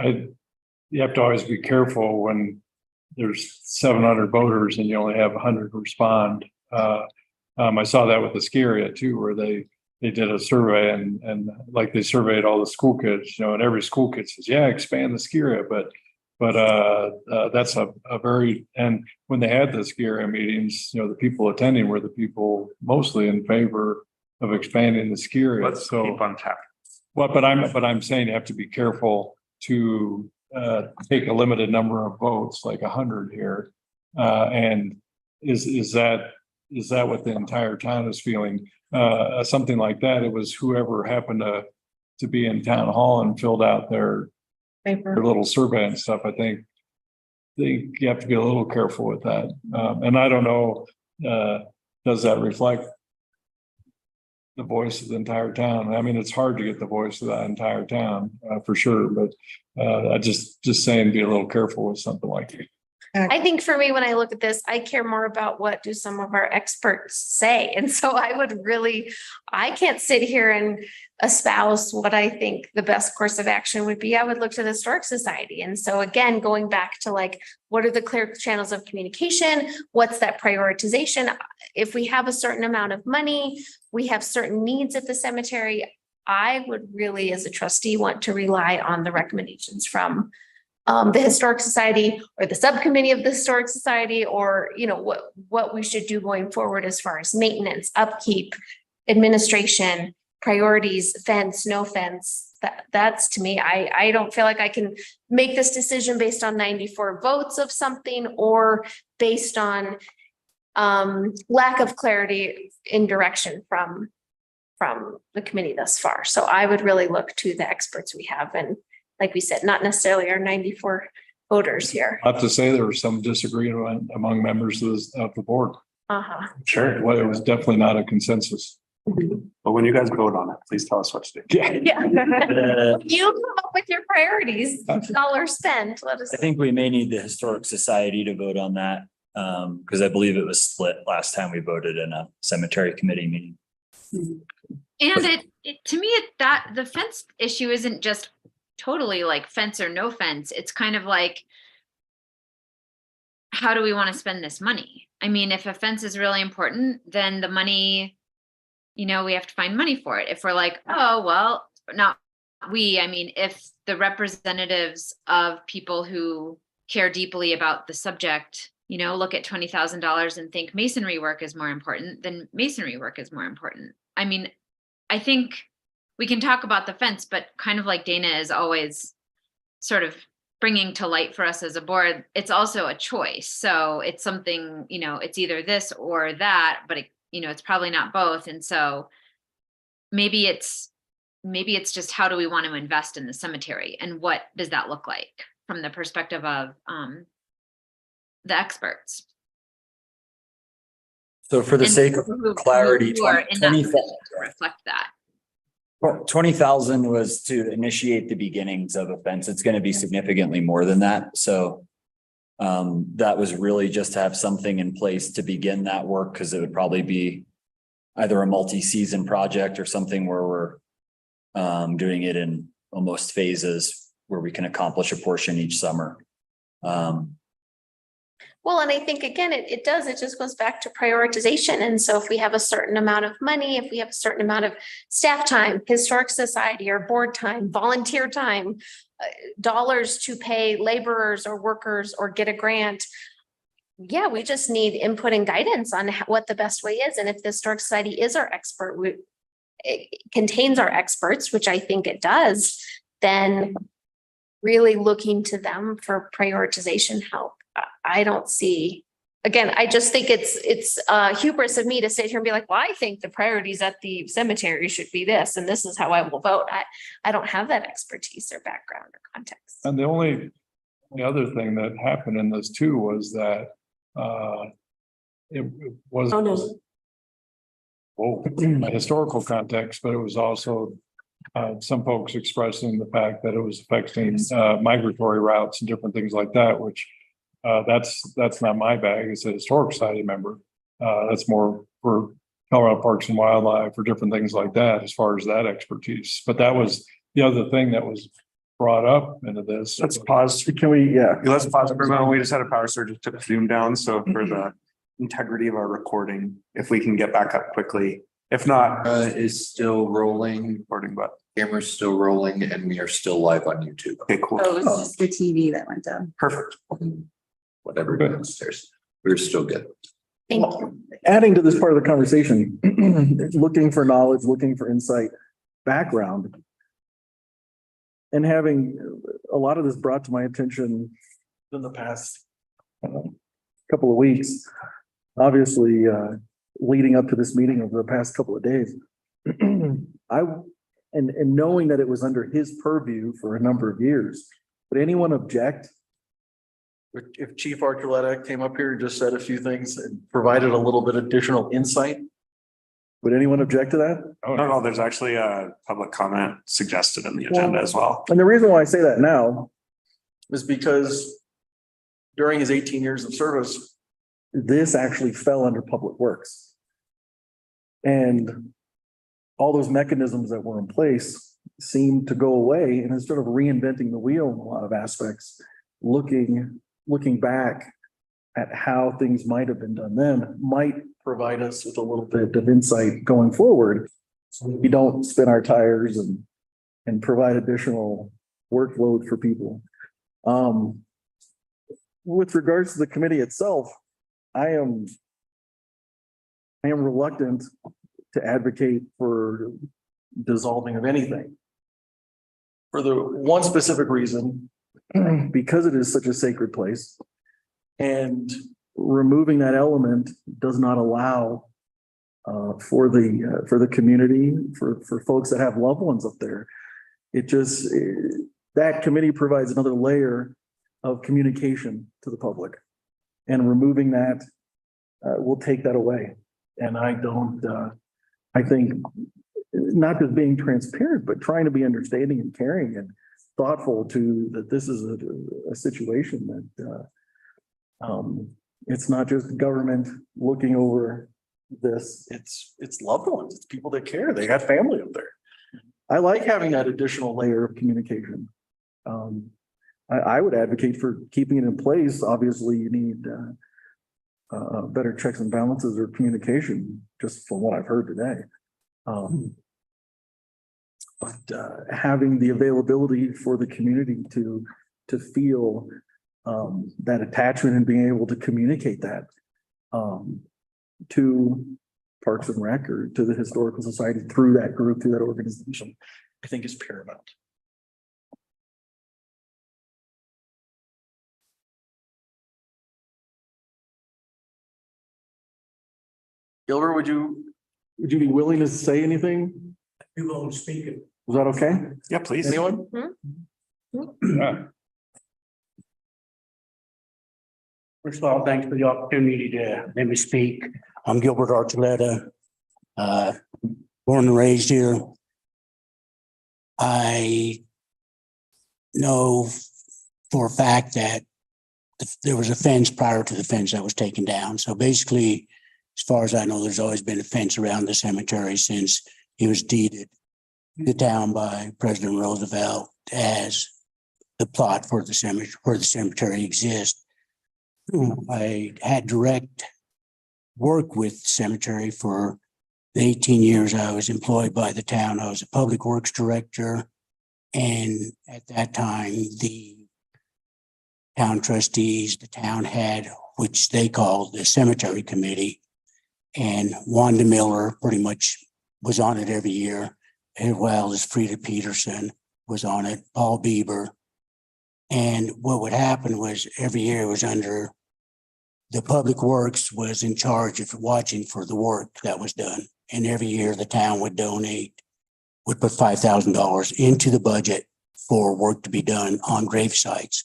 You have to always be careful when there's 700 voters and you only have 100 respond. I saw that with the ski area too, where they did a survey and like they surveyed all the school kids, and every school kid says, yeah, expand the ski area, but that's a very, and when they had the ski area meetings, the people attending were the people mostly in favor of expanding the ski area. Let's keep on tap. Well, but I'm saying you have to be careful to take a limited number of votes, like 100 here. And is that what the entire town is feeling? Something like that. It was whoever happened to be in town hall and filled out their little survey and stuff. I think you have to be a little careful with that. And I don't know, does that reflect the voice of the entire town? I mean, it's hard to get the voice of that entire town for sure, but I just saying, be a little careful with something like that. I think for me, when I look at this, I care more about what do some of our experts say. And so I can't sit here and espouse what I think the best course of action would be. I would look to the Historic Society. And so again, going back to what are the clear channels of communication? What's that prioritization? If we have a certain amount of money, we have certain needs at the cemetery, I would really, as a trustee, want to rely on the recommendations from the Historic Society or the subcommittee of the Historic Society, or, what we should do going forward as far as maintenance, upkeep, administration, priorities, fence, no fence. That's to me, I don't feel like I can make this decision based on 94 votes of something or based on lack of clarity in direction from from the committee thus far. So I would really look to the experts we have, and like we said, not necessarily our 94 voters here. Not to say there was some disagreement among members of the board. Uh-huh. Sure. Well, it was definitely not a consensus. But when you guys vote on it, please tell us what to do. Yeah. Yeah. Uh, You come up with your priorities, dollars spent, let us. I think we may need the Historic Society to vote on that, because I believe it was split last time we voted in a cemetery committee meeting. And to me, that the fence issue isn't just totally like fence or no fence. It's kind of like, how do we want to spend this money? I mean, if a fence is really important, then the money, we have to find money for it. If we're like, oh, well, not we, I mean, if the representatives of people who care deeply about the subject, look at $20,000 and think masonry work is more important, then masonry work is more important. I mean, I think we can talk about the fence, but kind of like Dana is always sort of bringing to light for us as a board, it's also a choice. So it's something, it's either this or that, but it's probably not both. And so maybe it's just, how do we want to invest in the cemetery, and what does that look like from the perspective of the experts? So for the And sake of who clarity, are in that 20,000 position to reflect that. 20,000 was to initiate the beginnings of a fence. It's going to be significantly more than that. So that was really just to have something in place to begin that work, because it would probably be either a multi-season project or something where we're doing it in almost phases where we can accomplish a portion each summer. Well, and I think again, it just goes back to prioritization. And so if we have a certain amount of money, if we have a certain amount of staff time, historic society or board time, volunteer time, dollars to pay laborers or workers or get a grant. Yeah, we just need input and guidance on what the best way is. And if the Historic Society is our expert, it contains our experts, which I think it does, then really looking to them for prioritization help. I don't see, again, I just think it's hubris of me to sit here and be like, well, I think the priorities at the cemetery should be this, and this is how I will vote. I don't have that expertise or background or context. And the only other thing that happened in this too was that it was a historical context, but it was also some folks expressing the fact that it was affecting migratory routes and different things like that, which that's not my bag. It's a Historic Society member. That's more for Colorado Parks and Wildlife or different things like that, as far as that expertise. But that was the other thing that was brought up into this. Let's pause. Can we, Let's pause for a moment. We just had a power surge that took Zoom down. So for the integrity of our recording, if we can get back up quickly. If not, Is still rolling, recording, but camera's still rolling, and we are still live on YouTube. okay, cool. So it was just the TV that went down. Perfect. Whatever downstairs, we're still good. Thank you. adding to this part of the conversation, looking for knowledge, looking for insight, background. And having a lot of this brought to my attention in the past couple of weeks, obviously, leading up to this meeting over the past couple of days. And knowing that it was under his purview for a number of years, would anyone object if Chief Archuleta came up here and just said a few things and provided a little bit additional insight? Would anyone object to that? No, there's actually a public comment suggested in the agenda as well. And the reason why I say that now is because during his 18 years of service, this actually fell under Public Works. And all those mechanisms that were in place seemed to go away, and instead of reinventing the wheel in a lot of aspects, looking back at how things might have been done then might provide us with a little bit of insight going forward. So we don't spin our tires and provide additional workload for people. With regards to the committee itself, I am reluctant to advocate for dissolving of anything. For the one specific reason, because it is such a sacred place, and removing that element does not allow for the community, for folks that have loved ones up there. It just, that committee provides another layer of communication to the public. And removing that will take that away. And I think not just being transparent, but trying to be understanding and caring and thoughtful that this is a situation that it's not just government looking over this, it's loved ones, it's people that care, they got family up there. I like having that additional layer of communication. I would advocate for keeping it in place. Obviously, you need better checks and balances or communication, just from what I've heard today. But having the availability for the community to feel that attachment and being able to communicate that to Parks and Rec or to the Historical Society through that group, through that organization, I think is paramount. Gilbert, would you be willing to say anything? You will speak it. Was that okay? Yeah, please. Anyone? Yeah. First of all, thanks for the opportunity to let me speak. I'm Gilbert Archuleta, born and raised here. I know for a fact that there was a fence prior to the fence that was taken down. So basically, as far as I know, there's always been a fence around the cemetery since it was deeded to the town by President Roosevelt as the plot for the cemetery, where the cemetery exists. I had direct work with the cemetery for the 18 years I was employed by the town. I was a public works director. And at that time, the town trustees, the town had, which they called the cemetery committee. And Wanda Miller pretty much was on it every year, as well as Frida Peterson was on it, Paul Bieber. And what would happen was every year it was under the public works was in charge of watching for the work that was done. And every year the town would would put $5,000 into the budget for work to be done on grave sites.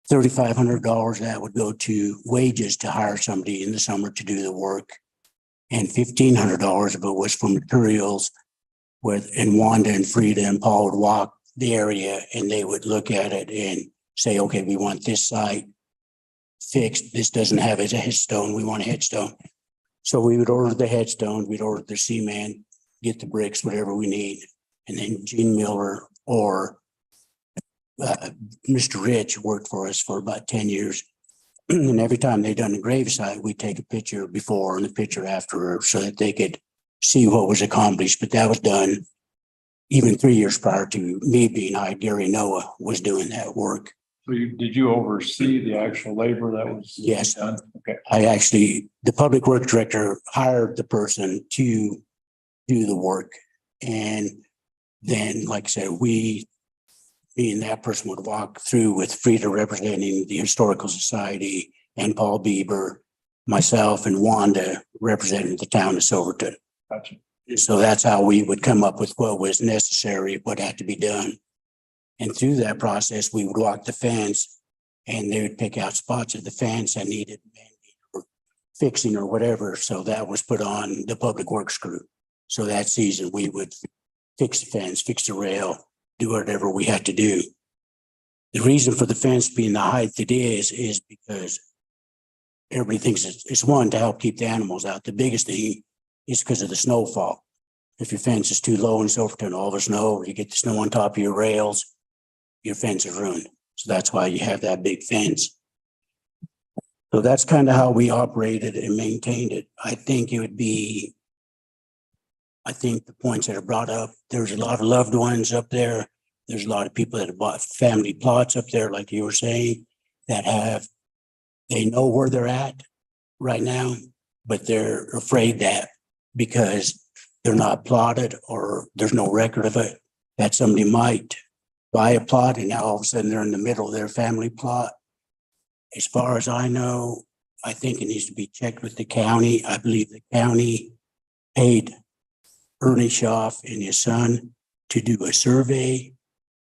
$3,500 that would go to wages to hire somebody in the summer to do the work. And $1,500 of it was for materials and Wanda and Frida and Paul would walk the area and they would look at it and say, okay, we want this site fixed. This doesn't have a headstone. We want a headstone. So we would order the headstone. We'd order the cement, get the bricks, whatever we need. And then Gene Miller or Mr. Rich worked for us for about 10 years. And every time they done a grave site, we'd take a picture before and a picture after so that they could see what was accomplished. But that was done even 3 years prior to me being hired. Gary Noah was doing that work. So did you oversee the actual labor that was Yes. done? Okay. The public works director hired the person to do the work. And then, like I said, me and that person would walk through with Frida representing the Historical Society and Paul Bieber, myself and Wanda representing the town of Silverton. Gotcha. So that's how we would come up with what was necessary, what had to be done. And through that process, we would walk the fence and they would pick out spots of the fence that needed fixing or whatever. So that was put on the public works crew. So that season we would fix the fence, fix the rail, do whatever we had to do. The reason for the fence being the height it is because everybody thinks it's one to help keep the animals out. The biggest thing is because of the snowfall. If your fence is too low in Silverton, all the snow, you get the snow on top of your rails, your fence is ruined. So that's why you have that big fence. So that's kind of how we operated and maintained it. I think the points that are brought up, there's a lot of loved ones up there. There's a lot of people that have bought family plots up there, like you were saying, they know where they're at right now, but they're afraid that because they're not plotted or there's no record of it, that somebody might buy a plot and now all of a sudden they're in the middle of their family plot. As far as I know, I think it needs to be checked with the county. I believe the county paid Ernie Schaff and his son to do a survey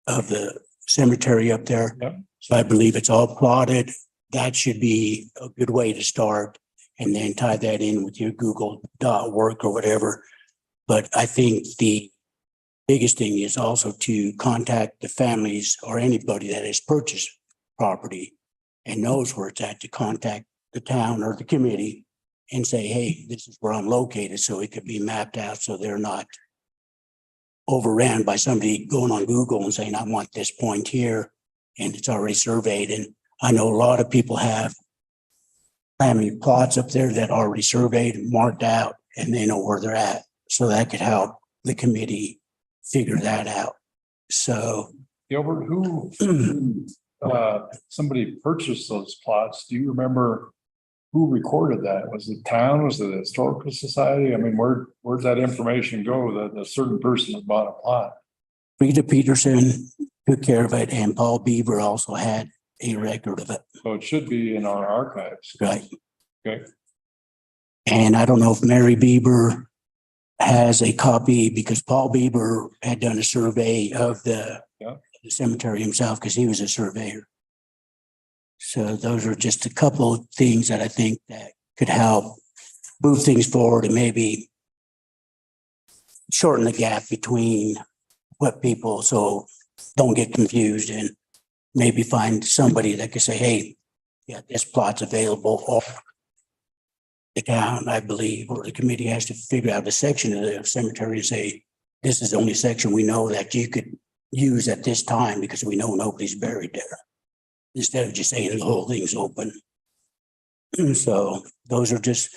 of the cemetery up there. Yep. So I believe it's all plotted. That should be a good way to start, and then tie that in with your Google work or whatever. But I think the biggest thing is also to contact the families or anybody that has purchased property and knows where it's at, to contact the town or the committee and say, hey, this is where I'm located, so it could be mapped out so they're not overran by somebody going on Google and saying, I want this point here, and it's already surveyed. And I know a lot of people have family plots up there that are already surveyed and marked out, and they know where they're at. So that could help the committee figure that out. So Gilbert, who, somebody purchased those plots. Do you remember who recorded that? Was it town? Was it the historical society? I mean, where'd that information go that a certain person had bought a plot? Rita Peterson took care of it, and Paul Beaver also had a record of it. So it should be in our archives. Right. Okay. And I don't know if Mary Bieber has a copy, because Paul Bieber had done a survey of the cemetery himself, because he was a surveyor. So those are just a couple of things that I think that could help move things forward and maybe shorten the gap between what people, so don't get confused, and maybe find somebody that could say, hey, yeah, this plot's available, or the town, I believe, or the committee has to figure out a section of the cemetery and say, this is the only section we know that you could use at this time because we know nobody's buried there. Instead of just saying the whole thing's open. So those are just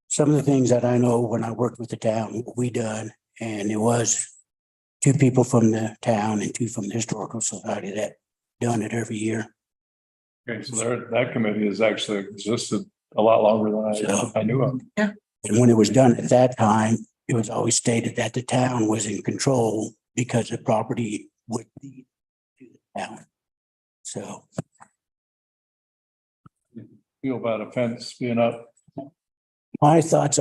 some of the things that I know when I worked with the town, what we done. And it was 2 people from the town and 2 from the historical society that done it every year. Okay, so that committee has actually existed a lot longer than I knew of. Yeah. And when it was done at that time, it was always stated that the town was in control because the property would be to the town. So. Feel about a fence being up. My thoughts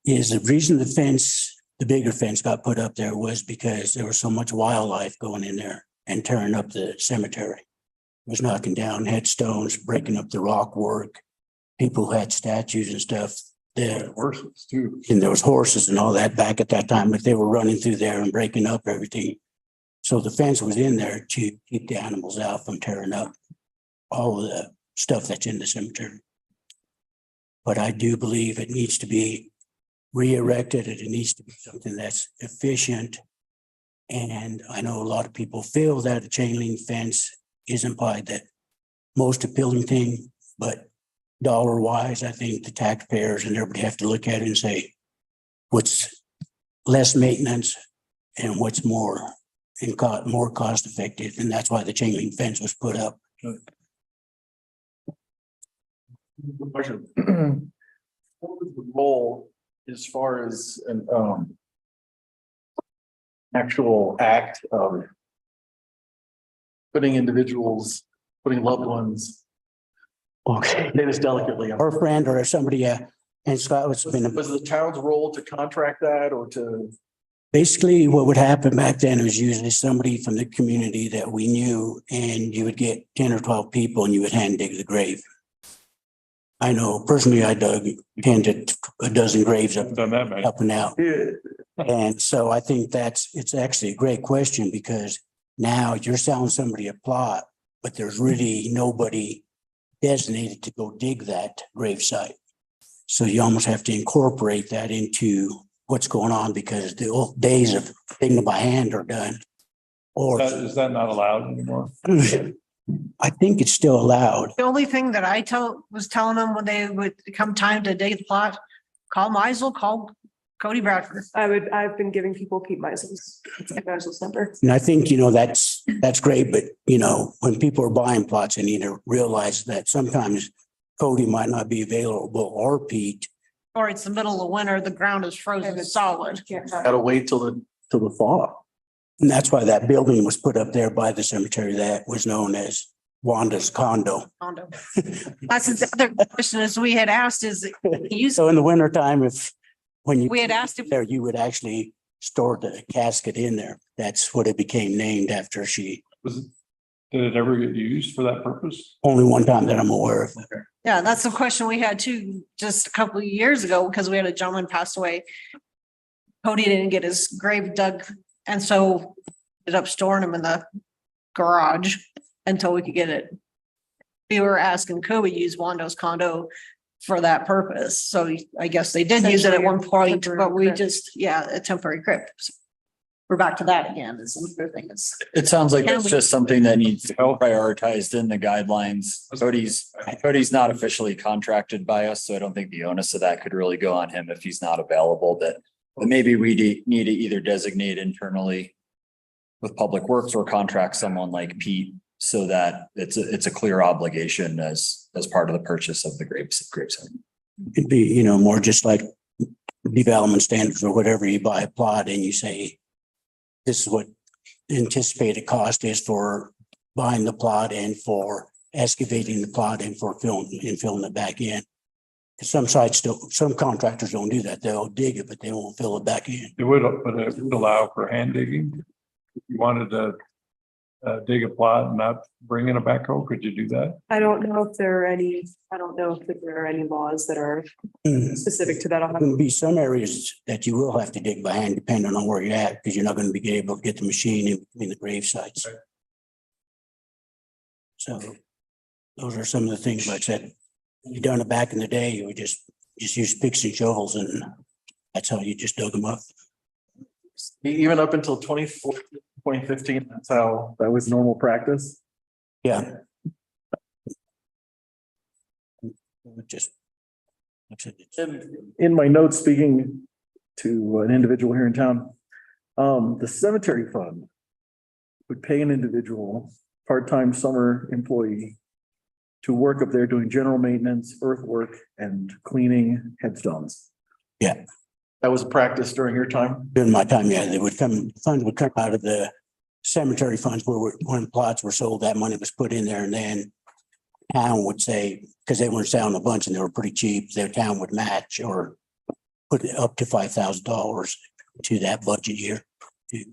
is the reason the bigger fence got put up there was because there was so much wildlife going in there and tearing up the cemetery. It was knocking down headstones, breaking up the rock work. People had statues and stuff there. Horses too. And there was horses and all that back at that time, but they were running through there and breaking up everything. So the fence was in there to keep the animals out from tearing up all of the stuff that's in the cemetery. But I do believe it needs to be re-erected, and it needs to be something that's efficient. And I know a lot of people feel that a chain link fence isn't probably the most appealing thing, but dollar wise, I think the taxpayers and everybody have to look at it and say, what's less maintenance and what's more more cost effective. And that's why the chain link fence was put up. Question. What was the role as far as an actual act of putting loved ones, Okay. say this delicately, Or a friend or somebody, and Scott was been was the town's role to contract that or to? basically what would happen back then was usually somebody from the community that we knew, and you would get 10 or 12 people and you would hand dig the grave. I know personally, I dug 10 to a dozen graves up, Done that, man. helping out. And so I think it's actually a great question, because now you're selling somebody a plot, but there's really nobody designated to go dig that grave site. So you almost have to incorporate that into what's going on, because the old days of digging by hand are done. Or Is that not allowed anymore? I think it's still allowed. The only thing that I was telling them when they would come time to dig the plot, call Meisel, call Cody Bradford. I've been giving people Pete Meisel's number. And I think, that's great, but when people are buying plots, they need to realize that sometimes Cody might not be available, or Pete. Or it's the middle of winter, the ground is frozen solid. Gotta wait till the thaw. And that's why that building was put up there by the cemetery that was known as Wanda's condo. That's the other question is we had asked is, So in the wintertime, if when you. We had asked if, There, you would actually store the casket in there. That's what it became named after. She, Did it ever get used for that purpose? only one time that I'm aware of. yeah, that's the question we had too, just a couple of years ago, because we had a gentleman passed away. Cody didn't get his grave dug, and so ended up storing him in the garage until we could get it. We were asking, could we use Wando's condo for that purpose? So I guess they did use it at one point, but we just, yeah, a temporary crypt. We're back to that again, is another thing. It sounds like Can it's we- just something that needs to be prioritized in the guidelines. Cody's not officially contracted by us, so I don't think the onus of that could really go on him if he's not available, but maybe we need to either designate internally with Public Works or contract someone like Pete so that it's a clear obligation as part of the purchase of the gravesite. It'd be, you know, more just like development standards or whatever. You buy a plot and you say, this is what the anticipated cost is for buying the plot and for excavating the plot and for filling it back in. Some sites don't, some contractors don't do that. They'll dig it, but they won't fill it back in. It would, but it would allow for hand digging. If you wanted to dig a plot and not bring in a backhoe, could you do that? I don't know if there are any laws that are specific to that. I'll have Going to be some areas that you will have to dig by hand, depending on where you're at, because you're not going to be able to get the machine in between the grave sites. So those are some of the things like that. You done it back in the day, you would just use picks and shovels, and that's how you just dug them up. Even up until 2015, that's how, that was normal practice. Yeah. Just. In my notes, speaking to an individual here in town, the cemetery fund would pay an individual, part-time summer employee, to work up there doing general maintenance, earthwork, and cleaning headstones. Yeah. That was practice during your time? During my time, yeah, funds would come out of the cemetery funds when plots were sold, that money was put in there, and then town would say, because they weren't selling a bunch and they were pretty cheap, their town would match or put it up to $5,000 to that budget year to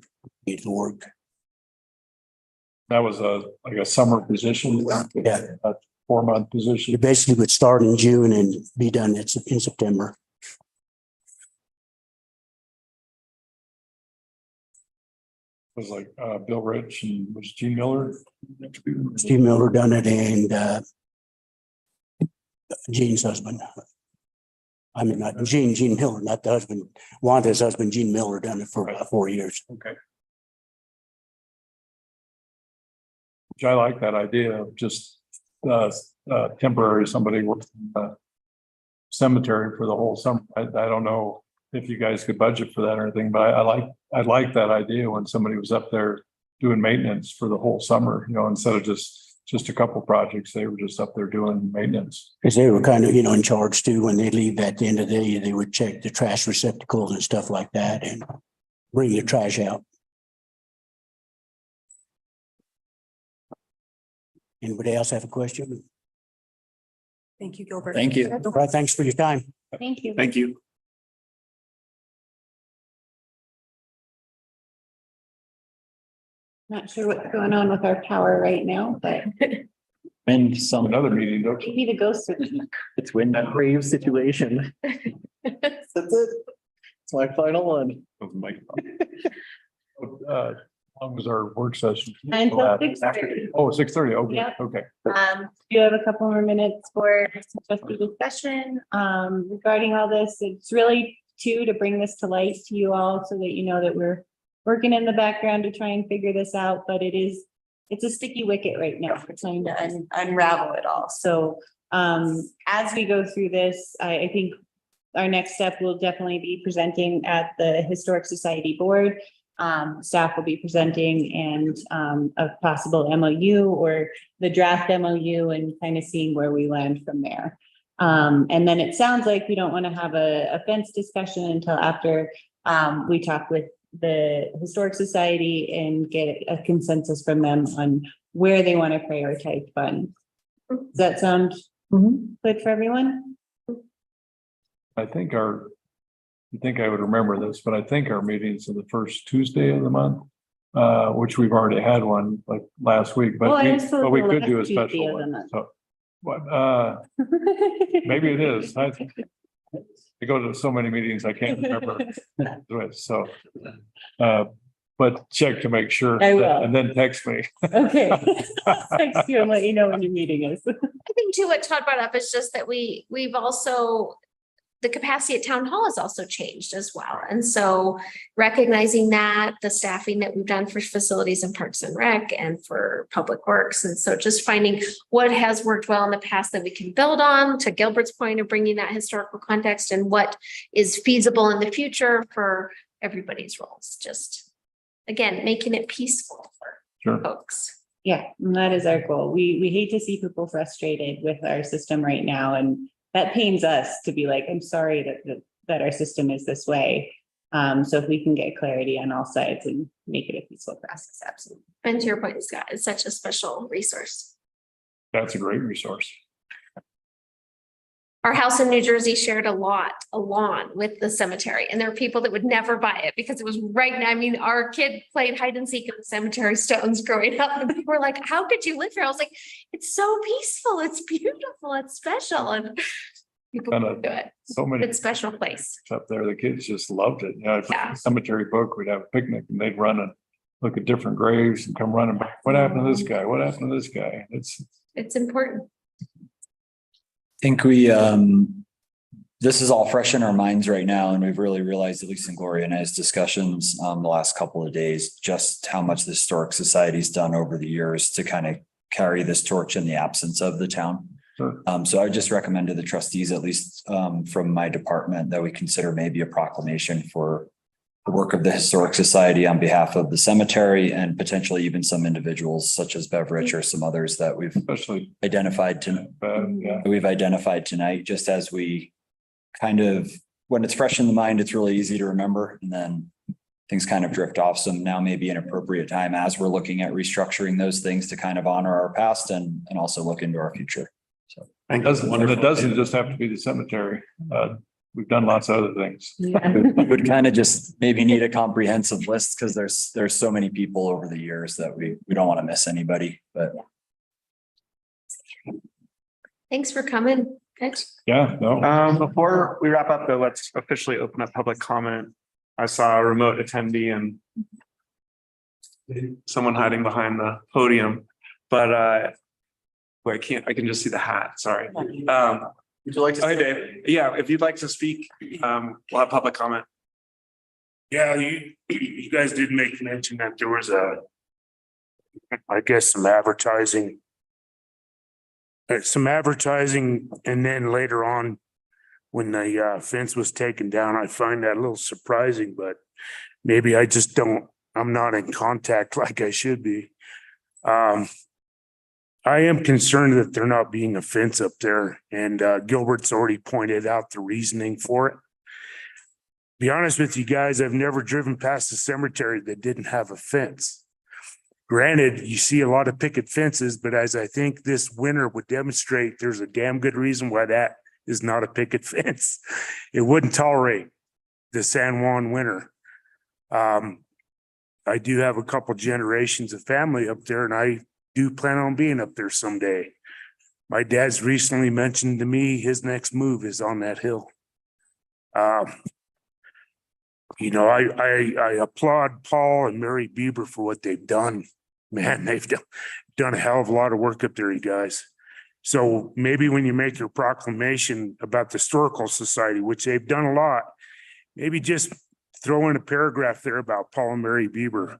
get the work. That was like a summer position. Yeah. A 4-month position. You basically would start in June and be done in September. It was like Bill Rich and was Gene Miller. Steve Miller done it, and Gene's husband. I mean, not Gene Miller, not the husband. Wanda's husband, Gene Miller, done it for about 4 years. Okay. Which I like that idea of just temporary somebody working in the cemetery for the whole summer. I don't know if you guys could budget for that or anything, but I like that idea when somebody was up there doing maintenance for the whole summer, you know, instead of just a couple projects, they were just up there doing maintenance. Because they were kind of, you know, in charge too. When they leave at the end of the day, they would check the trash receptacles and stuff like that and bring the trash out. Anybody else have a question? Thank you, Gilbert. Thank you. All right, thanks for your time. Thank you. Thank you. Not sure what's going on with our power right now, but And some, Another meeting, don't you? maybe the ghosts are. It's when that grave situation. That's it. It's my final one. How long was our work session? Until 6:30. Oh, 6:30. Okay, Yeah. okay. You have a couple more minutes for some trustee discussion regarding all this. It's really to bring this to light to you all so that you know that we're working in the background to try and figure this out, but it's a sticky wicket right now. We're trying to unravel it all. So as we go through this, I think our next step will definitely be presenting at the Historic Society Board. Staff will be presenting and a possible MOU or the draft MOU and kind of seeing where we land from there. And then it sounds like we don't want to have a fence discussion until after we talk with the Historic Society and get a consensus from them on where they want to prioritize funds. Does that sound good for everyone? I think you think I would remember this, but I think our meetings are the first Tuesday of the month. Which we've already had one like last week, Well, but I we, was told but we the could last do a Tuesday special of the one. month. So, what, maybe it is. I go to so many meetings, I can't remember. So, but check to make sure I will. and then text me. Okay. Text you and let you know when your meeting is. I think too, what Todd brought up is just that we've also, the capacity at town hall has also changed as well. And so recognizing that, the staffing that we've done for facilities and parks and rec and for public works. And so just finding what has worked well in the past that we can build on, to Gilbert's point of bringing that historical context, and what is feasible in the future for everybody's roles. Just, again, making it peaceful for folks. Yeah, and that is our goal. We hate to see people frustrated with our system right now, and that pains us to be like, I'm sorry that our system is this way. So if we can get clarity on all sides and make it a peaceful process, absolutely. And to your point, Scott, it's such a special resource. That's a great resource. Our house in New Jersey shared a lawn with the cemetery, and there are people that would never buy it because it was right now. I mean, our kid played hide and seek in the cemetery stones growing up, and people were like, how could you live here? I was like, it's so peaceful, it's beautiful, it's special. And people do it. So many. It's a special place. Up there, the kids just loved it. Yeah. Cemetery book, we'd have a picnic and they'd run and look at different graves and come running back. What happened to this guy? What happened to this guy? It's important. I think this is all fresh in our minds right now, and we've really realized, at least in Gloria and I's discussions the last couple of days, just how much the Historic Society's done over the years to kind of carry this torch in the absence of the town. Sure. So I would just recommend to the trustees, at least from my department, that we consider maybe a proclamation for the work of the Historic Society on behalf of the cemetery, and potentially even some individuals such as Beveridge or some others that we've Especially identified tonight, just as we kind of, when it's fresh in the mind, it's really easy to remember, and then things kind of drift off. So now may be an appropriate time as we're looking at restructuring those things to kind of honor our past and also look into our future. So it doesn't just have to be the cemetery. We've done lots of other things. Yeah. we would kind of just maybe need a comprehensive list, because there's so many people over the years that we don't want to miss anybody, but. Thanks for coming. Yeah, no. Before we wrap up though, let's officially open up public comment. I saw a remote attendee and someone hiding behind the podium, but I can just see the hat. Sorry. Would you like to? Hi, Dave. Yeah, if you'd like to speak, we'll have public comment. Yeah, you guys did make mention that there was I guess some advertising. And then later on, when the fence was taken down, I find that a little surprising, but maybe I'm not in contact like I should be. I am concerned that there not being a fence up there, and Gilbert's already pointed out the reasoning for it. Be honest with you guys, I've never driven past a cemetery that didn't have a fence. Granted, you see a lot of picket fences, but as I think this winter would demonstrate, there's a damn good reason why that is not a picket fence. It wouldn't tolerate the San Juan winter. I do have a couple generations of family up there, and I do plan on being up there someday. My dad's recently mentioned to me his next move is on that hill. I applaud Paul and Mary Bieber for what they've done. Man, they've done a hell of a lot of work up there, you guys. So maybe when you make your proclamation about the Historical Society, which they've done a lot, maybe just throw in a paragraph there about Paul and Mary Bieber.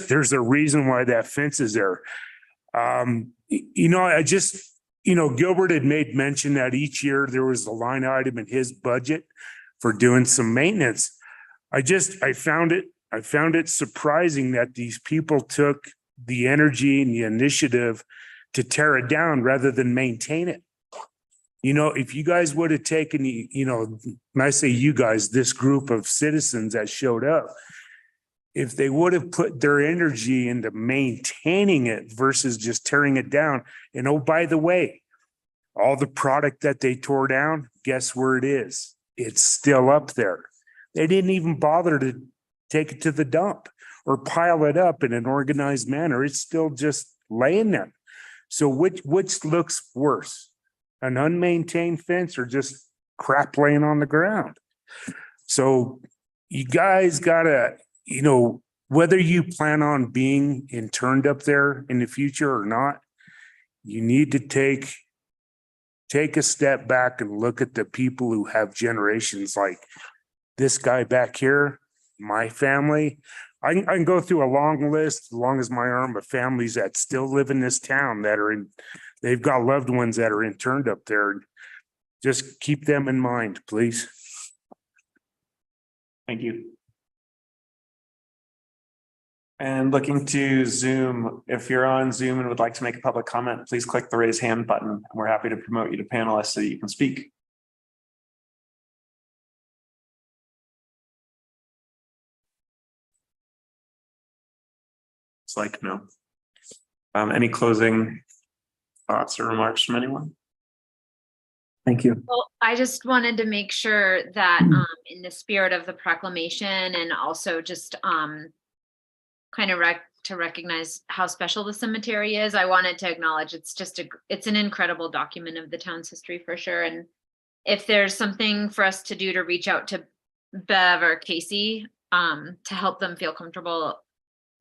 There's a reason why that fence is there. Gilbert had made mention that each year there was a line item in his budget for doing some maintenance. I found it surprising that these people took the energy and the initiative to tear it down rather than maintain it. If you guys would have taken, when I say you guys, this group of citizens that showed up, if they would have put their energy into maintaining it versus just tearing it down. And oh, by the way, all the product that they tore down, guess where it is? It's still up there. They didn't even bother to take it to the dump or pile it up in an organized manner. It's still just laying there. So which looks worse? An unmaintained fence or just crap laying on the ground? So you guys gotta, whether you plan on being interned up there in the future or not, you need to take a step back and look at the people who have generations like this guy back here, my family. I can go through a long list, as long as my arm, of families that still live in this town they've got loved ones that are interned up there. Just keep them in mind, please. Thank you. And looking to Zoom, if you're on Zoom and would like to make a public comment, please click the raise hand button. And we're happy to promote you to panelists so that you can speak. It's like no. Any closing thoughts or remarks from anyone? Thank you. Well, I just wanted to make sure that in the spirit of the proclamation and also just kind of to recognize how special the cemetery is, I wanted to acknowledge it's an incredible document of the town's history for sure. And if there's something for us to do to reach out to Bev or Casey to help them feel comfortable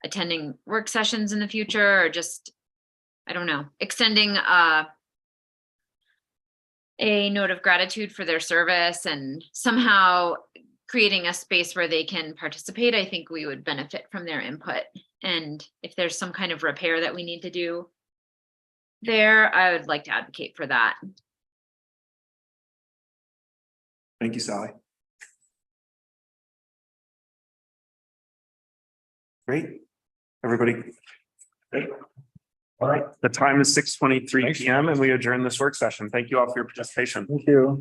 attending work sessions in the future, or just, I don't know, extending a note of gratitude for their service and somehow creating a space where they can participate, I think we would benefit from their input. And if there's some kind of repair that we need to do there, I would like to advocate for that. Thank you, Sally. Great. Everybody. Great. All right. The time is 6:23 p.m. and we adjourn this work session. Thank you all for your participation. Thank you.